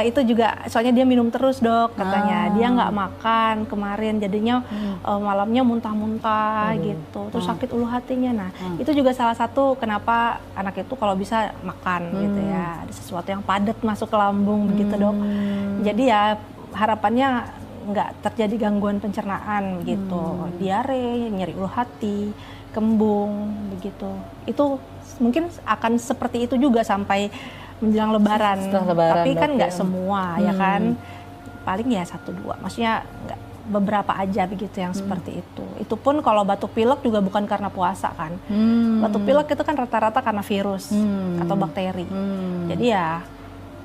[SPEAKER 2] itu juga soalnya dia minum terus dok katanya, dia nggak makan kemarin jadinya malamnya muntah-muntah gitu, terus sakit ulu hatinya. Nah itu juga salah satu kenapa anak itu kalau bisa makan gitu ya, ada sesuatu yang padat masuk ke lambung begitu dok. Jadi ya harapannya nggak terjadi gangguan pencernaan begitu, diare, nyeri ulu hati, kembung begitu. Itu mungkin akan seperti itu juga sampai menjelang Lebaran.
[SPEAKER 1] Setelah Lebaran,
[SPEAKER 2] tapi kan
[SPEAKER 1] Dok,
[SPEAKER 2] nggak
[SPEAKER 1] ya.
[SPEAKER 2] semua ya kan, paling ya 1-2, maksudnya nggak, beberapa aja begitu yang seperti itu. Itu pun kalau batuk pilek juga bukan karena puasa kan. Batuk pilek itu kan rata-rata karena virus atau bakteri. Jadi ya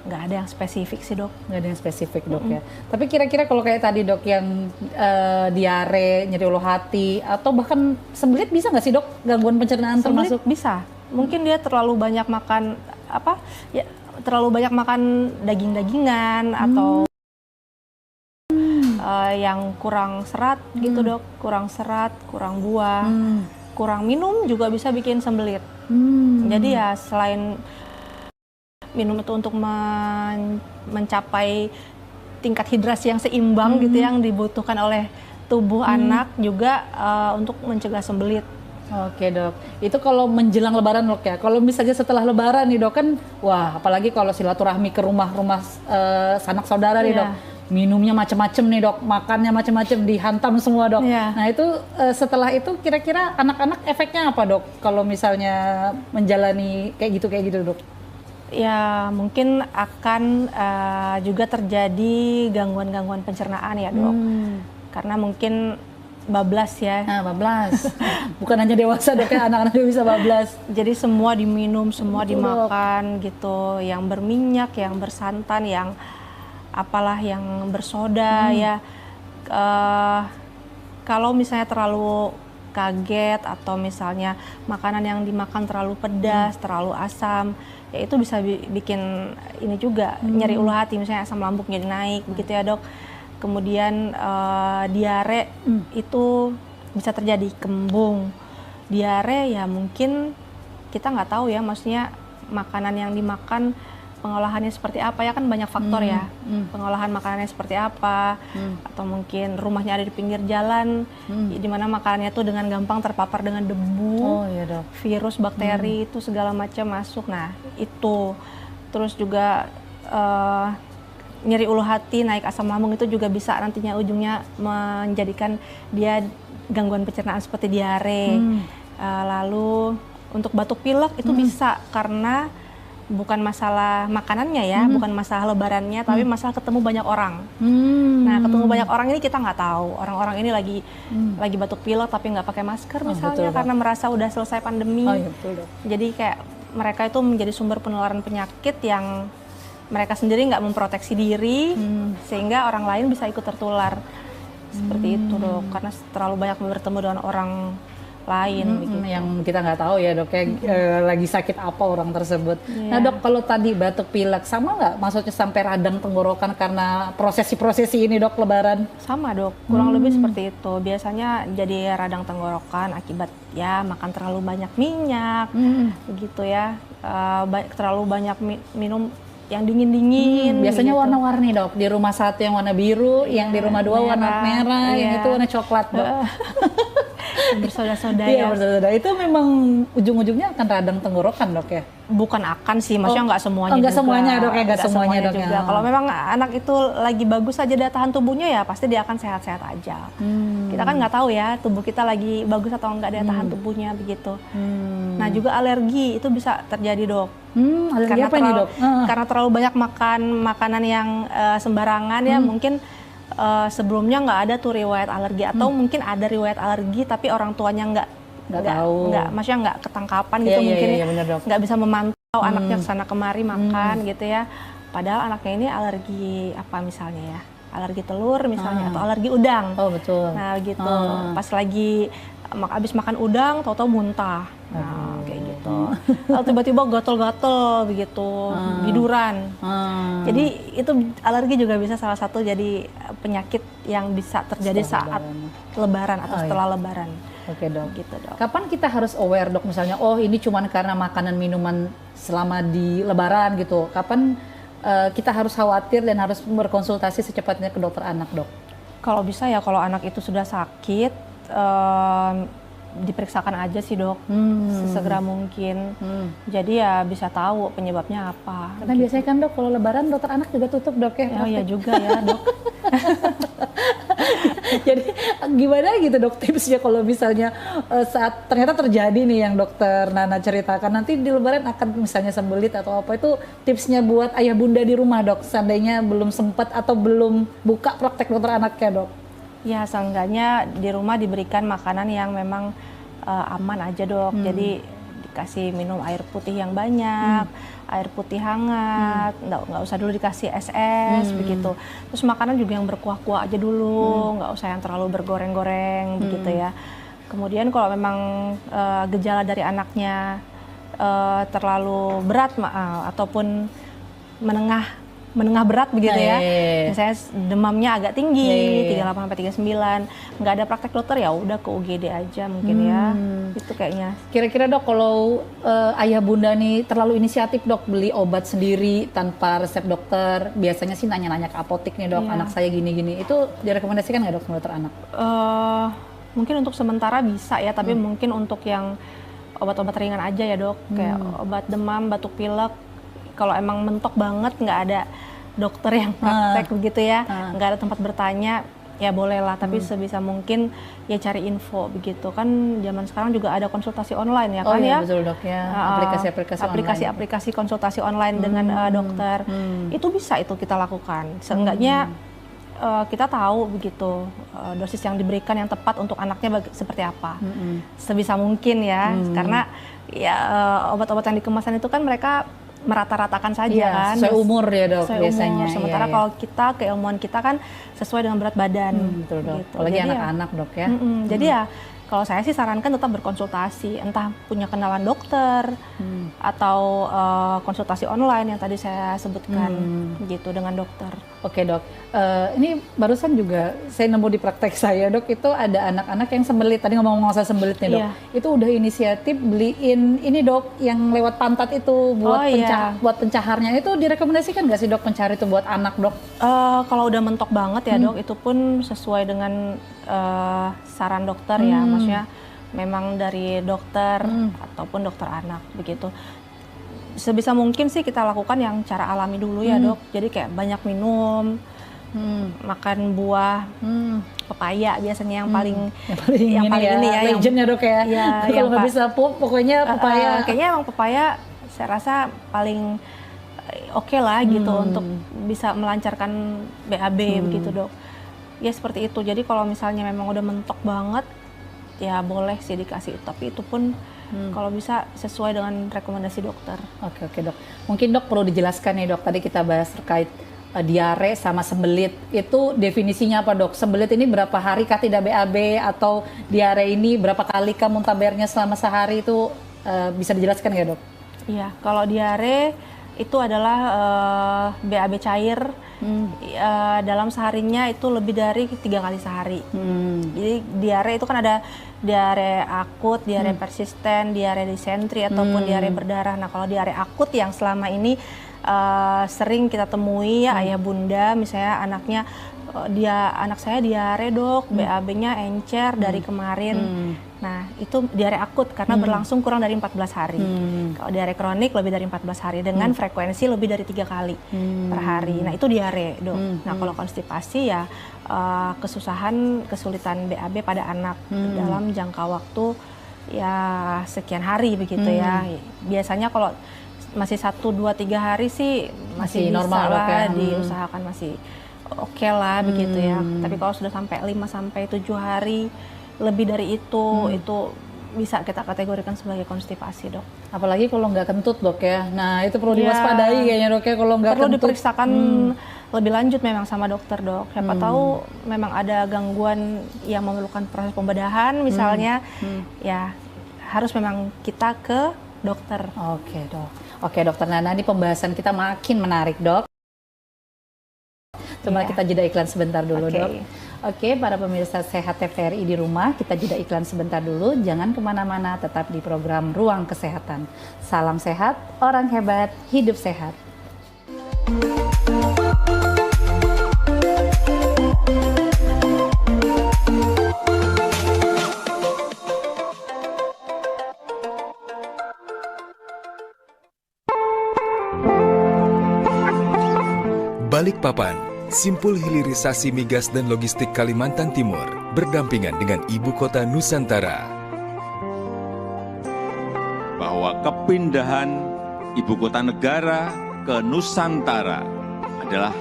[SPEAKER 2] nggak ada yang spesifik sih dok.
[SPEAKER 1] Nggak ada yang spesifik dok ya. Tapi kira-kira kalau kayak tadi dok yang diare, nyeri ulu hati, atau bahkan sembelit bisa nggak sih dok gangguan pencernaan
[SPEAKER 2] Sembelit
[SPEAKER 1] termasuk?
[SPEAKER 2] bisa. Mungkin dia terlalu banyak makan apa? Ya terlalu banyak makan daging-dagingan atau yang kurang serat gitu dok. Kurang serat, kurang buah, kurang minum juga bisa bikin sembelit. Jadi ya selain minum itu untuk mencapai tingkat hidrasi yang seimbang gitu yang dibutuhkan oleh tubuh anak, juga untuk mencegah sembelit.
[SPEAKER 1] Oke dok, itu kalau menjelang Lebaran dok ya. Kalau misalnya setelah Lebaran nih dok kan, wah apalagi kalau silaturahmi ke rumah-rumah sanak saudara nih dok, minumnya macam-macam nih dok, makannya macam-macam, dihantam semua dok. Nah itu setelah itu kira-kira anak-anak efeknya apa dok? Kalau misalnya menjalani kayak gitu dok?
[SPEAKER 2] Ya mungkin akan juga terjadi gangguan-gangguan pencernaan ya dok, karena mungkin bablas ya.
[SPEAKER 1] Nah, bablas. Bukan hanya dewasa dok ya, anak-anak juga bisa bablas.
[SPEAKER 2] Jadi semua diminum, semua dimakan gitu, yang berminyak, yang bersantan, yang apalah yang bersoda ya. Kalau misalnya terlalu kaget atau misalnya makanan yang dimakan terlalu pedas, terlalu asam, ya itu bisa bikin ini juga nyeri ulu hati, misalnya asam lambung jadi naik begitu ya dok. Kemudian diare itu bisa terjadi, kembung, diare ya mungkin kita nggak tahu ya, maksudnya makanan yang dimakan pengolahannya seperti apa ya, kan banyak faktor ya, pengolahan makanannya seperti apa, atau mungkin rumahnya ada di pinggir jalan, di mana makanannya tuh dengan gampang terpapar dengan debu, virus, bakteri itu segala macam masuk. Nah itu terus juga nyeri ulu hati, naik asam lambung itu juga bisa nantinya ujungnya menjadikan dia gangguan pencernaan seperti diare. Lalu untuk batuk pilek itu bisa karena bukan masalah makanannya ya, bukan masalah lebarannya, tapi masalah ketemu banyak orang. Nah ketemu banyak orang ini kita nggak tahu, orang-orang ini lagi batuk pilek tapi nggak pakai masker misalnya, karena merasa udah selesai pandemi. Jadi kayak mereka itu menjadi sumber penularan penyakit yang mereka sendiri nggak memproteksi diri, sehingga orang lain bisa ikut tertular. Seperti itu dok, karena terlalu banyak bertemu dengan orang lain begitu. Yang
[SPEAKER 1] kita nggak tahu ya dok ya, lagi sakit apa orang tersebut. Nah dok, kalau tadi batuk pilek sama nggak maksudnya sampai radang tenggorokan karena prosesi ini dok Lebaran?
[SPEAKER 2] Sama dok, kurang lebih seperti itu. Biasanya jadi radang tenggorokan akibat ya makan terlalu banyak minyak begitu ya, terlalu banyak minum yang dingin-dingin.
[SPEAKER 1] Biasanya
[SPEAKER 2] gitu.
[SPEAKER 1] warna-warni dok, di rumah satu yang warna biru, yang di rumah dua warna merah, yang itu warna coklat dok.
[SPEAKER 2] Bersoda-soda
[SPEAKER 1] ya.
[SPEAKER 2] bersoda-soda.
[SPEAKER 1] Itu memang ujung-ujungnya akan radang tenggorokan dok ya?
[SPEAKER 2] Bukan akan sih, maksudnya nggak semuanya
[SPEAKER 1] nggak
[SPEAKER 2] juga.
[SPEAKER 1] Semuanya dok ya, nggak semuanya dok
[SPEAKER 2] juga.
[SPEAKER 1] ya.
[SPEAKER 2] Kalau memang anak itu lagi bagus aja daya tahan tubuhnya ya pasti dia akan sehat-sehat aja. Kita kan nggak tahu ya tubuh kita lagi bagus atau enggak daya tahan tubuhnya begitu. Nah juga alergi itu bisa terjadi dok.
[SPEAKER 1] Alergi
[SPEAKER 2] karena
[SPEAKER 1] apa ini dok?
[SPEAKER 2] Karena terlalu banyak makan makanan yang sembarangan ya, mungkin sebelumnya nggak ada tuh riwayat alergi, atau mungkin ada riwayat alergi tapi orang tuanya maksudnya nggak ketangkapan gitu, mungkin nggak bisa memantau anaknya kesana kemari makan gitu ya, padahal anaknya ini alergi apa misalnya ya, alergi telur misalnya atau alergi udang.
[SPEAKER 1] Betul.
[SPEAKER 2] Nah gitu, pas lagi abis makan udang tahu-tahu muntah, nah kayak gitu. Lalu tiba-tiba gatel-gatel begitu, biduran. Jadi itu alergi juga bisa salah satu jadi penyakit yang bisa terjadi saat Lebaran atau setelah Lebaran.
[SPEAKER 1] Oke dok.
[SPEAKER 2] Gitu dok.
[SPEAKER 1] Kapan kita harus aware dok, misalnya ini cuman karena makanan minuman selama di Lebaran gitu. Kapan kita harus khawatir dan harus berkonsultasi secepatnya ke dokter anak dok?
[SPEAKER 2] Kalau bisa ya, kalau anak itu sudah sakit, diperiksakan aja sih dok, sesegera mungkin. Jadi ya bisa tahu penyebabnya apa.
[SPEAKER 1] Karena biasanya kan dok kalau Lebaran dokter anak juga tutup dok ya.
[SPEAKER 2] Oh iya juga ya dok.
[SPEAKER 1] Jadi gimana gitu dok tipsnya kalau misalnya saat ternyata terjadi nih yang dokter Nana ceritakan, nanti di lebaran akan misalnya sembelit atau apa, itu tipsnya buat ayah bunda di rumah dok, seandainya belum sempat atau belum buka praktek dokter anaknya dok.
[SPEAKER 2] Ya, seenggaknya di rumah diberikan makanan yang memang aman aja dok. Jadi dikasih minum air putih yang banyak, air putih hangat, nggak usah dulu dikasih es begitu. Terus makanan juga yang berkuah-kuah aja dulu, nggak usah yang terlalu bergoreng-goreng begitu ya. Kemudian kalau memang gejala dari anaknya terlalu berat ataupun menengah berat begitu ya. Misalnya demamnya agak tinggi, 38 sampai 39, nggak ada praktek dokter, ya udah ke UGD aja mungkin ya. Itu kayaknya.
[SPEAKER 1] Kira-kira dok kalau ayah bunda nih terlalu inisiatif dok beli obat sendiri tanpa resep dokter, biasanya sih nanya-nanya ke apotek nih dok, anak saya gini-gini, itu direkomendasikan nggak dok sama dokter anak?
[SPEAKER 2] Mungkin untuk sementara bisa ya, tapi mungkin untuk yang obat-obat ringan aja ya dok, kayak obat demam, batuk pilek. Kalau emang mentok banget, nggak ada dokter yang praktek begitu ya, nggak ada tempat bertanya, ya boleh lah. Tapi sebisa mungkin ya cari info begitu. Kan zaman sekarang juga ada konsultasi online ya kan ya.
[SPEAKER 1] Betul dok ya,
[SPEAKER 2] aplikasi konsultasi online dengan dokter. Itu bisa itu kita lakukan. Seenggaknya kita tahu begitu dosis yang diberikan yang tepat untuk anaknya seperti apa. Sebisa mungkin ya, karena ya obat-obat yang dikemasan itu kan mereka merata-ratakan saja kan.
[SPEAKER 1] Sesuai umur ya dok biasanya.
[SPEAKER 2] Sementara kalau kita, keilmuan kita kan sesuai dengan berat badan.
[SPEAKER 1] Betul dok,
[SPEAKER 2] gitu.
[SPEAKER 1] apalagi anak-anak dok ya.
[SPEAKER 2] Jadi ya kalau saya sih sarankan tetap berkonsultasi, entah punya kenalan dokter atau konsultasi online yang tadi saya sebutkan gitu dengan dokter.
[SPEAKER 1] Oke dok, ini barusan juga saya nemu di praktek saya dok, itu ada anak-anak yang sembelit, tadi ngomong-ngomong soal sembelit nih dok, itu udah inisiatif beliin ini dok yang lewat pantat itu buat buat pencaharnya, itu direkomendasikan nggak sih dok pencahar itu buat anak dok?
[SPEAKER 2] Kalau udah mentok banget ya dok, itu pun sesuai dengan saran dokter ya, maksudnya memang dari dokter ataupun dokter anak begitu. Sebisa mungkin sih kita lakukan yang cara alami dulu ya dok, jadi kayak banyak minum, makan buah, pepaya biasanya yang paling ini ya,
[SPEAKER 1] legend ya dok ya, kalau nggak bisa pokoknya pepaya.
[SPEAKER 2] Kayaknya emang pepaya saya rasa paling oke lah gitu untuk bisa melancarkan BAB begitu dok. Ya seperti itu. Jadi kalau misalnya memang udah mentok banget, ya boleh sih dikasih. Tapi itu pun kalau bisa sesuai dengan rekomendasi dokter.
[SPEAKER 1] Oke dok. Mungkin dok perlu dijelaskan nih dok. Tadi kita bahas terkait diare sama sembelit. Itu definisinya apa dok? Sembelit ini berapa hari kah tidak BAB, atau diare ini berapa kali kah muntabernya selama sehari, itu bisa dijelaskan nggak dok?
[SPEAKER 2] Iya, kalau diare itu adalah BAB cair. Dalam seharinya itu lebih dari 3 kali sehari. Jadi diare itu kan ada diare akut, diare persisten, diare disentri ataupun diare berdarah. Nah kalau diare akut yang selama ini sering kita temui ya ayah bunda, misalnya anaknya anak saya diare dok, BAB-nya encer dari kemarin. Nah itu diare akut karena berlangsung kurang dari 14 hari. Kalau diare kronik lebih dari 14 hari dengan frekuensi lebih dari 3 kali per hari. Nah itu diare dok. Nah kalau konstipasi ya kesulitan BAB pada anak dalam jangka waktu ya sekian hari begitu ya. Biasanya kalau masih 1, 2, 3 hari sih masih normal lah ya. Diusahakan masih oke lah begitu ya. Tapi kalau sudah sampai 5 sampai 7 hari lebih dari itu bisa kita kategorikan sebagai konstipasi dok.
[SPEAKER 1] Apalagi kalau nggak kentut dok ya. Nah itu perlu diwaspadai kayaknya dok ya, kalau nggak kentut.
[SPEAKER 2] Perlu diperiksakan lebih lanjut memang sama dokter dok. Siapa tahu memang ada gangguan yang memerlukan proses pembedahan misalnya, ya harus memang kita ke dokter.
[SPEAKER 1] Oke dok. Oke dokter Nana, ini pembahasan kita makin menarik dok. Cuma kita jeda iklan sebentar dulu dok. Oke, para pemirsa Sehat TVRI di rumah, kita jeda iklan sebentar dulu. Jangan kemana-mana, tetap di program Ruang Kesehatan. Salam sehat, orang hebat, hidup sehat.
[SPEAKER 5] Balikpapan, Simpul hilirisasi migas dan logistik Kalimantan Timur berdampingan dengan ibu kota Nusantara.
[SPEAKER 6] Bahwa kepindahan ibu kota negara ke Nusantara adalah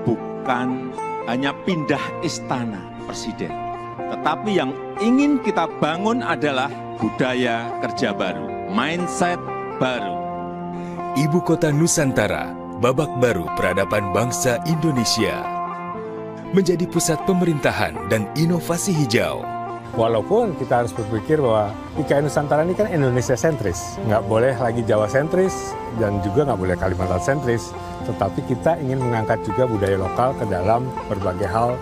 [SPEAKER 6] bukan hanya pindah istana presiden, tetapi yang ingin kita bangun adalah budaya kerja baru, mindset baru.
[SPEAKER 5] Ibu kota Nusantara, babak baru peradaban bangsa Indonesia. Menjadi pusat pemerintahan dan inovasi hijau.
[SPEAKER 7] Walaupun kita harus berpikir bahwa IKN Nusantara ini kan Indonesia sentris, nggak boleh lagi Jawa sentris dan juga nggak boleh Kalimantan sentris, tetapi kita ingin mengangkat juga budaya lokal ke dalam berbagai hal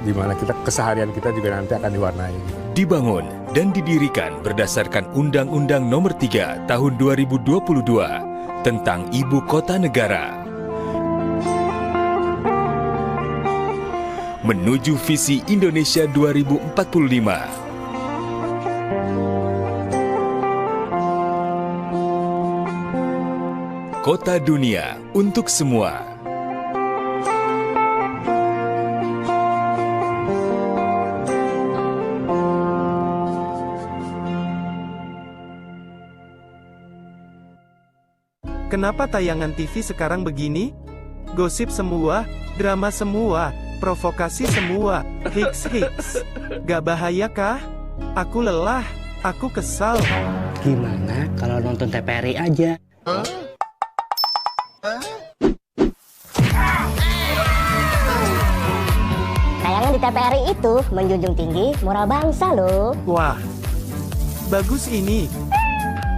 [SPEAKER 7] di mana keseharian kita juga nanti akan diwarnai.
[SPEAKER 5] Dibangun dan didirikan berdasarkan Undang-Undang Nomor 3 Tahun 2022 tentang Ibu Kota Negara. Menuju visi Indonesia 2045. Kota dunia untuk semua.
[SPEAKER 8] Kenapa tayangan TV sekarang begini? Gosip semua, drama semua, provokasi semua, hiks. Gak bahaya kah? Aku lelah, aku kesal.
[SPEAKER 9] Gimana kalau nonton TVRI aja?
[SPEAKER 10] Tayangan di TVRI itu menjunjung tinggi moral bangsa loh.
[SPEAKER 8] Wah, bagus ini.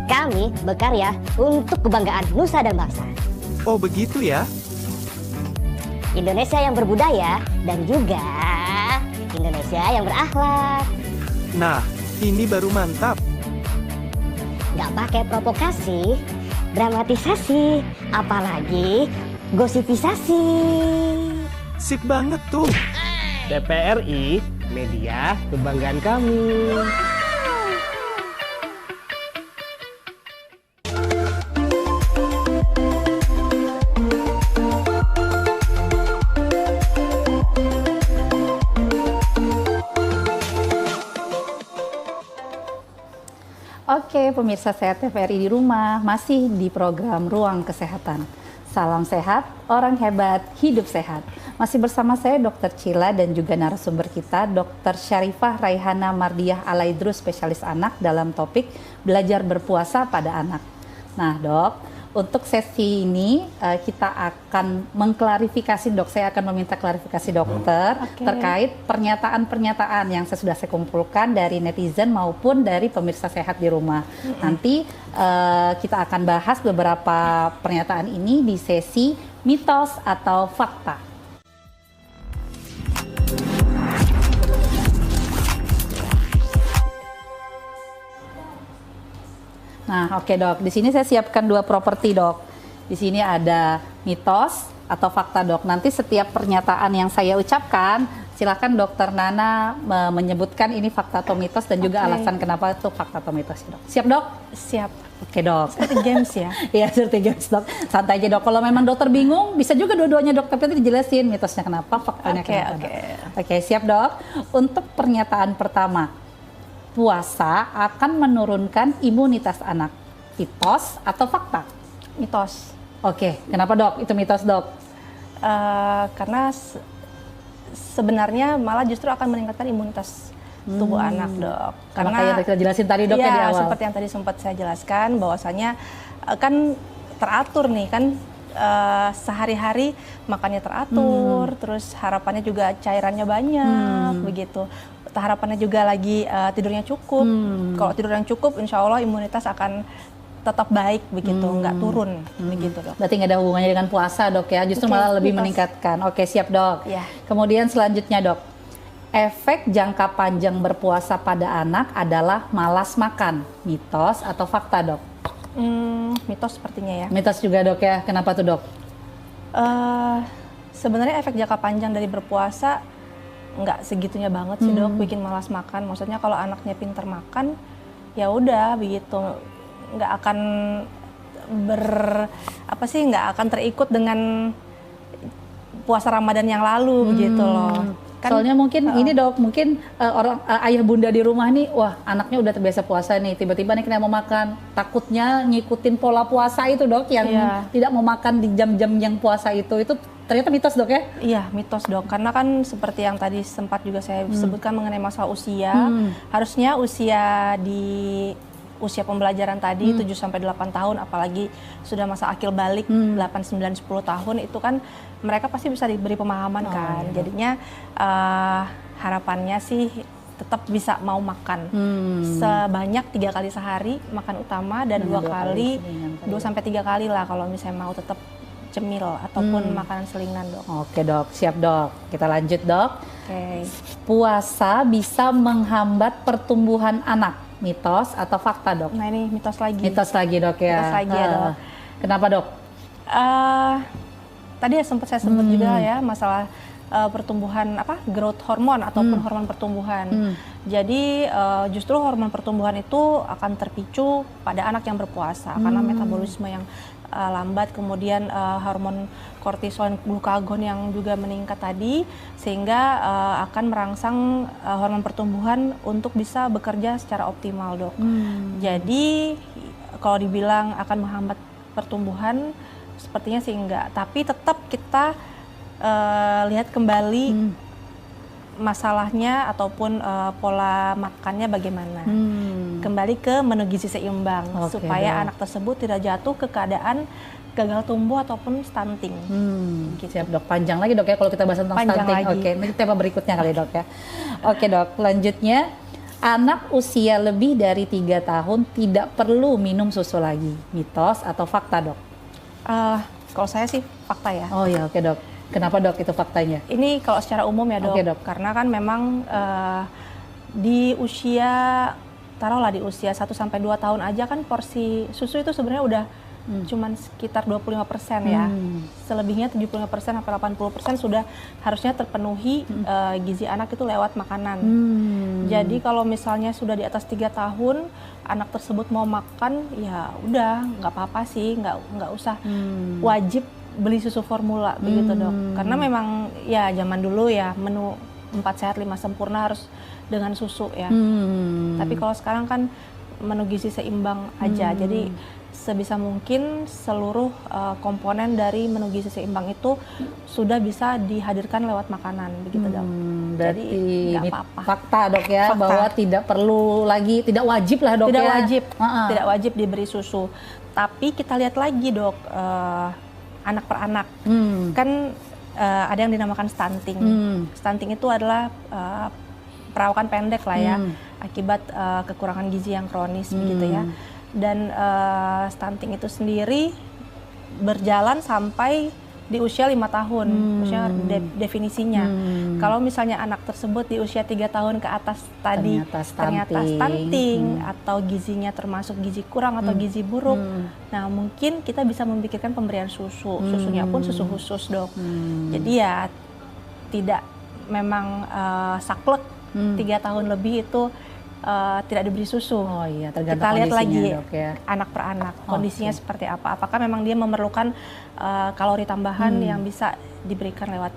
[SPEAKER 10] Kami berkarya untuk kebanggaan nusa dan bangsa.
[SPEAKER 8] Oh begitu ya?
[SPEAKER 10] Indonesia yang berbudaya dan juga Indonesia yang berakhlak.
[SPEAKER 8] Nah, ini baru mantap.
[SPEAKER 10] Gak pakai provokasi, dramatisasi, apalagi gosipisasi.
[SPEAKER 8] Sip banget tuh.
[SPEAKER 9] TVRI, media kebanggaan kami.
[SPEAKER 1] Oke, pemirsa Sehat TVRI di rumah, masih di program Ruang Kesehatan. Salam sehat, orang hebat, hidup sehat. Masih bersama saya Dr. Cila dan juga narasumber kita Dr. Syarifah Raihana Mardiah Alaidrus, spesialis anak dalam topik belajar berpuasa pada anak. Nah dok, untuk sesi ini kita akan mengklarifikasi dok, saya akan meminta klarifikasi dokter terkait pernyataan-pernyataan yang sudah saya kumpulkan dari netizen maupun dari pemirsa sehat di rumah. Nanti kita akan bahas beberapa pernyataan ini di sesi mitos atau fakta. Nah, oke dok. Di sini saya siapkan dua properti dok. Di sini ada mitos atau fakta dok. Nanti setiap pernyataan yang saya ucapkan, silakan dokter Nana menyebutkan ini fakta atau mitos dan juga alasan kenapa itu fakta atau mitos dok. Siap dok?
[SPEAKER 2] Siap.
[SPEAKER 1] Oke dok.
[SPEAKER 2] Seperti games ya?
[SPEAKER 1] Iya seperti games dok. Santai aja dok. Kalau memang dokter bingung, bisa juga dua-duanya dok. Tapi nanti dijelasin mitosnya kenapa, faktanya kenapa. Oke, siap dok. Untuk pernyataan pertama. Puasa akan menurunkan imunitas anak. Mitos atau fakta?
[SPEAKER 2] Mitos.
[SPEAKER 1] Oke, kenapa dok? Itu mitos dok?
[SPEAKER 2] Karena sebenarnya malah justru akan meningkatkan imunitas tubuh anak dok.
[SPEAKER 1] Karena kayak kita jelasin tadi dok ya di awal.
[SPEAKER 2] Seperti yang tadi sempat saya jelaskan bahwasanya kan teratur nih kan. Sehari-hari makannya teratur, terus harapannya juga cairannya banyak, begitu. Harapannya juga lagi tidurnya cukup. Kalau tidur yang cukup, insya Allah imunitas akan tetap baik begitu, nggak turun begitu dok.
[SPEAKER 1] Berarti nggak ada hubungannya dengan puasa dok ya, justru malah lebih meningkatkan. Oke siap dok.
[SPEAKER 2] Ya.
[SPEAKER 1] Kemudian selanjutnya dok, efek jangka panjang berpuasa pada anak adalah malas makan. Mitos atau fakta dok?
[SPEAKER 2] Mitos sepertinya ya.
[SPEAKER 1] Mitos juga dok ya, kenapa tuh dok?
[SPEAKER 2] Sebenarnya efek jangka panjang dari berpuasa nggak segitunya banget sih dok, bikin malas makan. Maksudnya kalau anaknya pintar makan, ya udah begitu, nggak akan nggak akan terikut dengan puasa Ramadan yang lalu begitu loh. Kan,
[SPEAKER 1] soalnya mungkin ini dok, mungkin orang ayah bunda di rumah nih, wah anaknya udah terbiasa puasa nih, tiba-tiba nih kena mau makan, takutnya ngikutin pola puasa itu dok, yang tidak mau makan di jam-jam yang puasa itu ternyata mitos dok ya? Iya
[SPEAKER 2] mitos dok, karena kan seperti yang tadi sempat juga saya sebutkan mengenai masalah usia, harusnya usia di usia pembelajaran tadi 7-8 tahun, apalagi sudah masa akil balik 8-9-10 tahun, itu kan mereka pasti bisa diberi pemahaman kan. Iya. Jadinya harapannya sih tetap bisa mau makan sebanyak 3 kali sehari makan utama, dan 2 kali 2-3 kali lah kalau misalnya mau tetap cemil ataupun makanan selingan dok.
[SPEAKER 1] Oke dok, siap dok. Kita lanjut dok. Puasa bisa menghambat pertumbuhan anak. Mitos atau fakta dok?
[SPEAKER 2] Nah ini mitos lagi.
[SPEAKER 1] Mitos lagi dok ya.
[SPEAKER 2] Mitos lagi ya dok.
[SPEAKER 1] Kenapa dok?
[SPEAKER 2] Tadi ya sempat saya sebut juga ya masalah pertumbuhan growth hormone ataupun hormon pertumbuhan. Jadi justru hormon pertumbuhan itu akan terpicu pada anak yang berpuasa karena metabolisme yang lambat, kemudian hormon kortisol, glukagon yang juga meningkat tadi, sehingga akan merangsang hormon pertumbuhan untuk bisa bekerja secara optimal dok. Jadi kalau dibilang akan menghambat pertumbuhan, sepertinya sih enggak, tapi tetap kita lihat kembali masalahnya ataupun pola makannya bagaimana. Kembali ke menu gizi seimbang supaya anak tersebut tidak jatuh ke keadaan gagal tumbuh ataupun stunting.
[SPEAKER 1] Gitu. Siap dok, panjang lagi dok ya kalau kita bahas tentang stunting. Oke, nanti tema berikutnya kali dok ya. Oke dok, lanjutnya anak usia lebih dari 3 tahun tidak perlu minum susu lagi. Mitos atau fakta dok?
[SPEAKER 2] Kalau saya sih fakta ya.
[SPEAKER 1] Oh ya, oke dok. Kenapa dok itu faktanya?
[SPEAKER 2] Ini kalau secara umum ya dok, dok. Karena kan memang di usia, taruhlah di usia 1-2 tahun aja kan porsi susu itu sebenarnya udah cuman sekitar 25% ya. Selebihnya 75% sampai 80% sudah harusnya terpenuhi gizi anak itu lewat makanan. Jadi kalau misalnya sudah di atas 3 tahun anak tersebut mau makan, ya udah nggak apa-apa sih, nggak usah wajib beli susu formula begitu dok. Karena memang ya zaman dulu ya menu 4 sehat 5 sempurna harus dengan susu ya. Tapi kalau sekarang kan menu gizi seimbang aja. Jadi sebisa mungkin seluruh komponen dari menu gizi seimbang itu sudah bisa dihadirkan lewat makanan begitu dok.
[SPEAKER 1] Jadi
[SPEAKER 2] nggak apa-apa.
[SPEAKER 1] Fakta dok ya, bahwa tidak perlu lagi, tidak wajib lah dok
[SPEAKER 2] tidak
[SPEAKER 1] ya.
[SPEAKER 2] Tidak wajib diberi susu. Tapi kita lihat lagi dok, anak per anak kan ada yang dinamakan stunting. Stunting itu adalah perawakan pendek lah ya, akibat kekurangan gizi yang kronis begitu ya. Dan stunting itu sendiri berjalan sampai di usia 5 tahun, usia definisinya. Kalau misalnya anak tersebut di usia 3 tahun ke atas tadi ternyata stunting atau gizinya termasuk gizi kurang atau gizi buruk, nah mungkin kita bisa memikirkan pemberian susu. Susunya pun susu khusus dok. Jadi ya tidak memang saklek 3 tahun lebih itu tidak diberi susu.
[SPEAKER 1] Oh iya, tergantung
[SPEAKER 2] kita lihat lagi
[SPEAKER 1] dok, ya.
[SPEAKER 2] Anak per anak kondisinya seperti apa. Apakah memang dia memerlukan kalori tambahan yang bisa diberikan lewat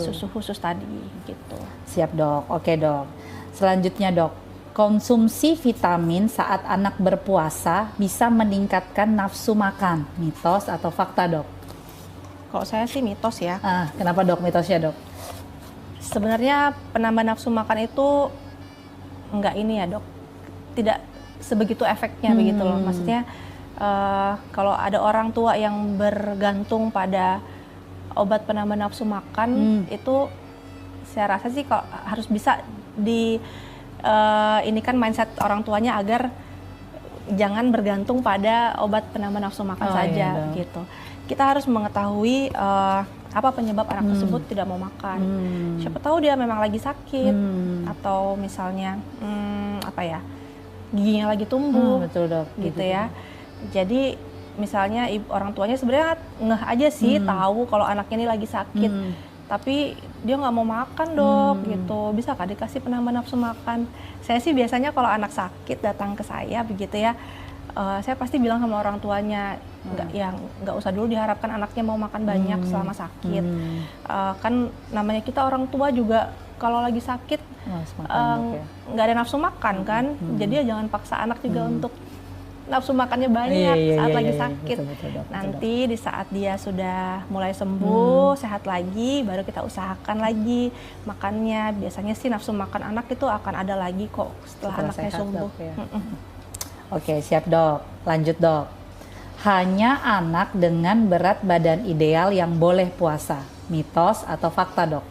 [SPEAKER 2] susu khusus tadi gitu.
[SPEAKER 1] Siap dok. Oke dok. Selanjutnya dok, konsumsi vitamin saat anak berpuasa bisa meningkatkan nafsu makan. Mitos atau fakta dok?
[SPEAKER 2] Kalau saya sih mitos ya.
[SPEAKER 1] Kenapa dok mitosnya dok?
[SPEAKER 2] Sebenarnya penambah nafsu makan itu enggak ini ya dok, tidak sebegitu efeknya begitu loh. Maksudnya kalau ada orang tua yang bergantung pada obat penambah nafsu makan, itu saya rasa sih kok harus bisa ini kan mindset orang tuanya agar jangan bergantung pada obat penambah nafsu makan saja gitu. Kita harus mengetahui apa penyebab anak tersebut tidak mau makan. Siapa tahu dia memang lagi sakit atau misalnya giginya lagi tumbuh,
[SPEAKER 1] betul dok,
[SPEAKER 2] gitu ya. Jadi misalnya orang tuanya sebenarnya ngeh aja sih tahu kalau anaknya ini lagi sakit, tapi dia nggak mau makan dok, gitu. Bisa kah dikasih penambah nafsu makan? Saya sih biasanya kalau anak sakit datang ke saya begitu ya, saya pasti bilang sama orang tuanya, nggak usah dulu diharapkan anaknya mau makan banyak selama sakit. Kan namanya kita orang tua juga kalau lagi sakit nggak ada nafsu makan kan, jadi ya jangan paksa anak juga untuk nafsu makannya banyak saat lagi sakit.
[SPEAKER 1] Betul,
[SPEAKER 2] Nanti di saat dia sudah mulai sembuh, sehat lagi, baru kita usahakan lagi makannya. Biasanya sih nafsu makan anak itu akan ada lagi kok setelah anaknya
[SPEAKER 1] sehat,
[SPEAKER 2] sembuh.
[SPEAKER 1] Dok, ya. Oke, siap dok. Lanjut dok. Hanya anak dengan berat badan ideal yang boleh puasa. Mitos atau fakta dok?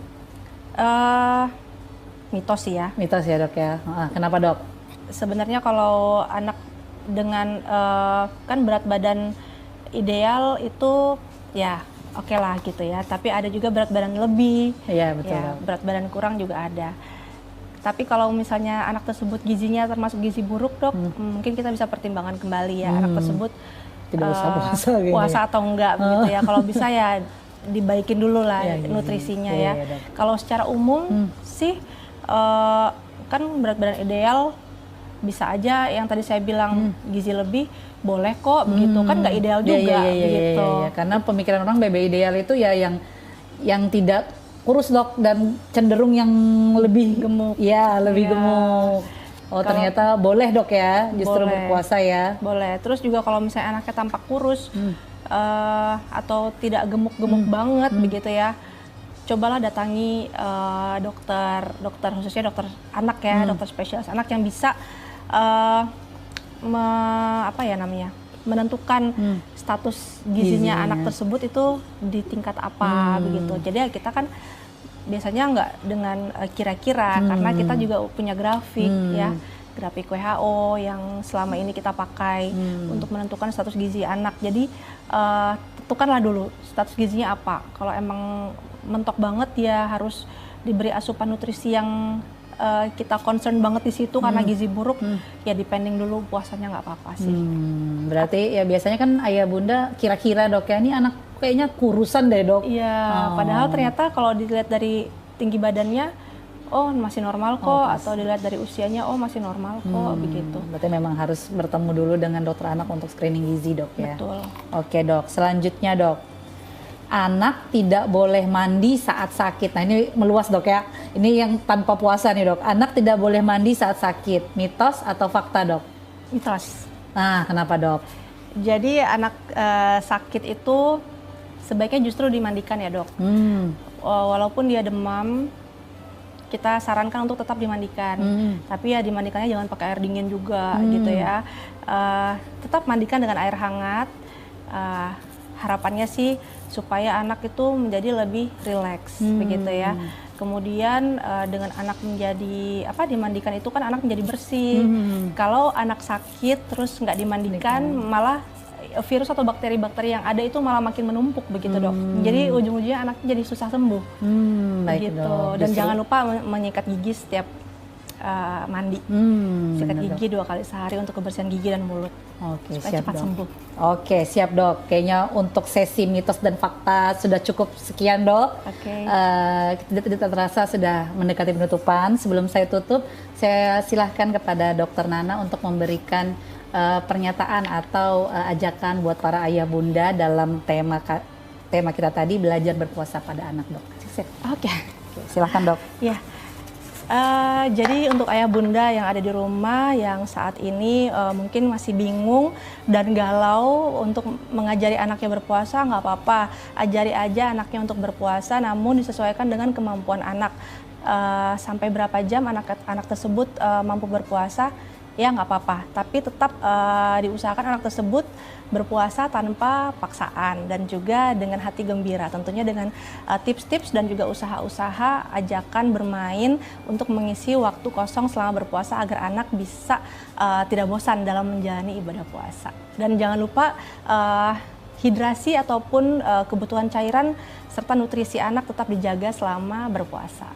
[SPEAKER 2] Mitos sih ya.
[SPEAKER 1] Mitos ya dok ya. Kenapa dok?
[SPEAKER 2] Sebenarnya kalau anak dengan kan berat badan ideal itu ya oke lah gitu ya. Tapi ada juga berat badan lebih.
[SPEAKER 1] Iya betul.
[SPEAKER 2] Ya, berat badan kurang juga ada. Tapi kalau misalnya anak tersebut gizinya termasuk gizi buruk dok, mungkin kita bisa pertimbangkan kembali ya anak tersebut
[SPEAKER 1] tidak usah
[SPEAKER 2] puasa atau enggak begitu ya. Kalau bisa ya dibaikin dulu lah nutrisinya ya. Kalau secara umum sih kan berat badan ideal bisa aja yang tadi saya bilang gizi lebih boleh kok begitu kan, nggak ideal juga begitu.
[SPEAKER 1] Karena pemikiran orang BB ideal itu ya yang tidak kurus dok dan cenderung yang lebih
[SPEAKER 2] gemuk.
[SPEAKER 1] Ya lebih gemuk. Oh ternyata boleh dok ya justru berpuasa ya.
[SPEAKER 2] Boleh. Terus juga kalau misalnya anaknya tampak kurus atau tidak gemuk-gemuk banget begitu ya, cobalah datangi dokter khususnya dokter anak ya, dokter spesialis anak yang bisa menentukan status gizinya anak tersebut itu di tingkat apa begitu. Jadi ya kita kan biasanya nggak dengan kira-kira karena kita juga punya grafik ya, grafik WHO yang selama ini kita pakai untuk menentukan status gizi anak. Jadi tentukanlah dulu status gizinya apa. Kalau emang mentok banget ya harus diberi asupan nutrisi yang kita concern banget di situ karena gizi buruk, ya depending dulu puasanya nggak apa-apa sih.
[SPEAKER 1] Berarti ya biasanya kan ayah bunda kira-kira dok ya, ini anak kayaknya kurusan deh dok.
[SPEAKER 2] Iya, padahal ternyata kalau dilihat dari tinggi badannya, oh masih normal kok, atau dilihat dari usianya, oh masih normal kok, begitu.
[SPEAKER 1] Berarti memang harus bertemu dulu dengan dokter anak untuk screening gizi dok ya.
[SPEAKER 2] Betul.
[SPEAKER 1] Oke dok, selanjutnya dok. Anak tidak boleh mandi saat sakit. Nah ini meluas dok ya. Ini yang tanpa puasa nih dok. Anak tidak boleh mandi saat sakit. Mitos atau fakta dok?
[SPEAKER 2] Mitos.
[SPEAKER 1] Nah kenapa dok?
[SPEAKER 2] Jadi anak sakit itu sebaiknya justru dimandikan ya dok. Walaupun dia demam, kita sarankan untuk tetap dimandikan. Tapi ya dimandikannya jangan pakai air dingin juga gitu ya. Tetap mandikan dengan air hangat. Harapannya sih supaya anak itu menjadi lebih rileks begitu ya. Kemudian dengan anak menjadi dimandikan itu kan anak menjadi bersih. Kalau anak sakit terus nggak dimandikan malah virus atau bakteri-bakteri yang ada itu malah makin menumpuk begitu dok. Jadi ujung-ujungnya anaknya jadi susah sembuh.
[SPEAKER 1] Baik
[SPEAKER 2] gitu.
[SPEAKER 1] dok.
[SPEAKER 2] Dan jangan lupa menyikat gigi setiap mandi. Sikat gigi 2 kali sehari untuk kebersihan gigi dan mulut.
[SPEAKER 1] Oke,
[SPEAKER 2] supaya
[SPEAKER 1] siap
[SPEAKER 2] cepat
[SPEAKER 1] dok.
[SPEAKER 2] sembuh.
[SPEAKER 1] Oke, siap dok. Kayaknya untuk sesi mitos dan fakta sudah cukup sekian dok. Kita terasa sudah mendekati penutupan. Sebelum saya tutup, saya silahkan kepada Dokter Nana untuk memberikan pernyataan atau ajakan buat para ayah bunda dalam tema kita tadi, belajar berpuasa pada anak dok.
[SPEAKER 2] Oke.
[SPEAKER 1] Silahkan dok.
[SPEAKER 2] Ya. Jadi untuk ayah bunda yang ada di rumah yang saat ini mungkin masih bingung dan galau untuk mengajari anaknya berpuasa, nggak apa-apa, ajari aja anaknya untuk berpuasa, namun disesuaikan dengan kemampuan anak. Sampai berapa jam anak tersebut mampu berpuasa, ya nggak apa-apa, tapi tetap diusahakan anak tersebut berpuasa tanpa paksaan dan juga dengan hati gembira, tentunya dengan tips-tips dan juga usaha-usaha ajakan bermain untuk mengisi waktu kosong selama berpuasa agar anak bisa tidak bosan dalam menjalani ibadah puasa. Dan jangan lupa hidrasi ataupun kebutuhan cairan serta nutrisi anak tetap dijaga selama berpuasa.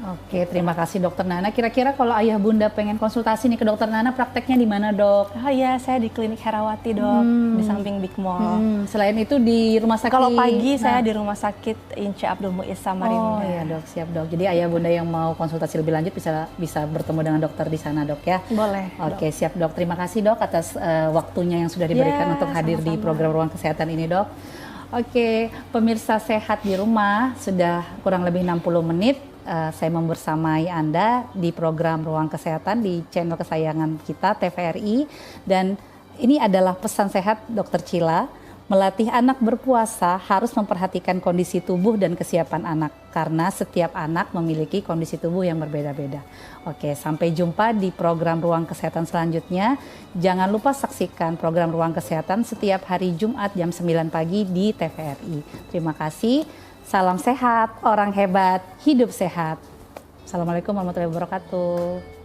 [SPEAKER 1] Oke, terima kasih Dokter Nana. Kira-kira kalau ayah bunda pengen konsultasi nih ke Dokter Nana, prakteknya di mana dok?
[SPEAKER 2] Oh iya, saya di Klinik Herawati dok, di samping Big Mall.
[SPEAKER 1] Selain itu di rumah sakit?
[SPEAKER 2] Kalau pagi saya di Rumah Sakit Ince Abdul Muiz Samarinda.
[SPEAKER 1] Oh iya dok, siap dok. Jadi ayah bunda yang mau konsultasi lebih lanjut bisa bertemu dengan dokter di sana dok ya?
[SPEAKER 2] Boleh.
[SPEAKER 1] Oke, siap dok. Terima kasih dok atas waktunya yang sudah diberikan untuk hadir di program Ruang Kesehatan ini dok. Oke, pemirsa sehat di rumah, sudah kurang lebih 60 menit. Saya membersamai Anda di program Ruang Kesehatan di channel kesayangan kita TVRI, dan ini adalah pesan sehat Dr. Cila. Melatih anak berpuasa harus memperhatikan kondisi tubuh dan kesiapan anak, karena setiap anak memiliki kondisi tubuh yang berbeda-beda. Oke, sampai jumpa di program Ruang Kesehatan selanjutnya. Jangan lupa saksikan program Ruang Kesehatan setiap hari Jumat jam 9 pagi di TVRI. Terima kasih. Salam sehat, orang hebat, hidup sehat. Assalamualaikum warahmatullahi wabarakatuh.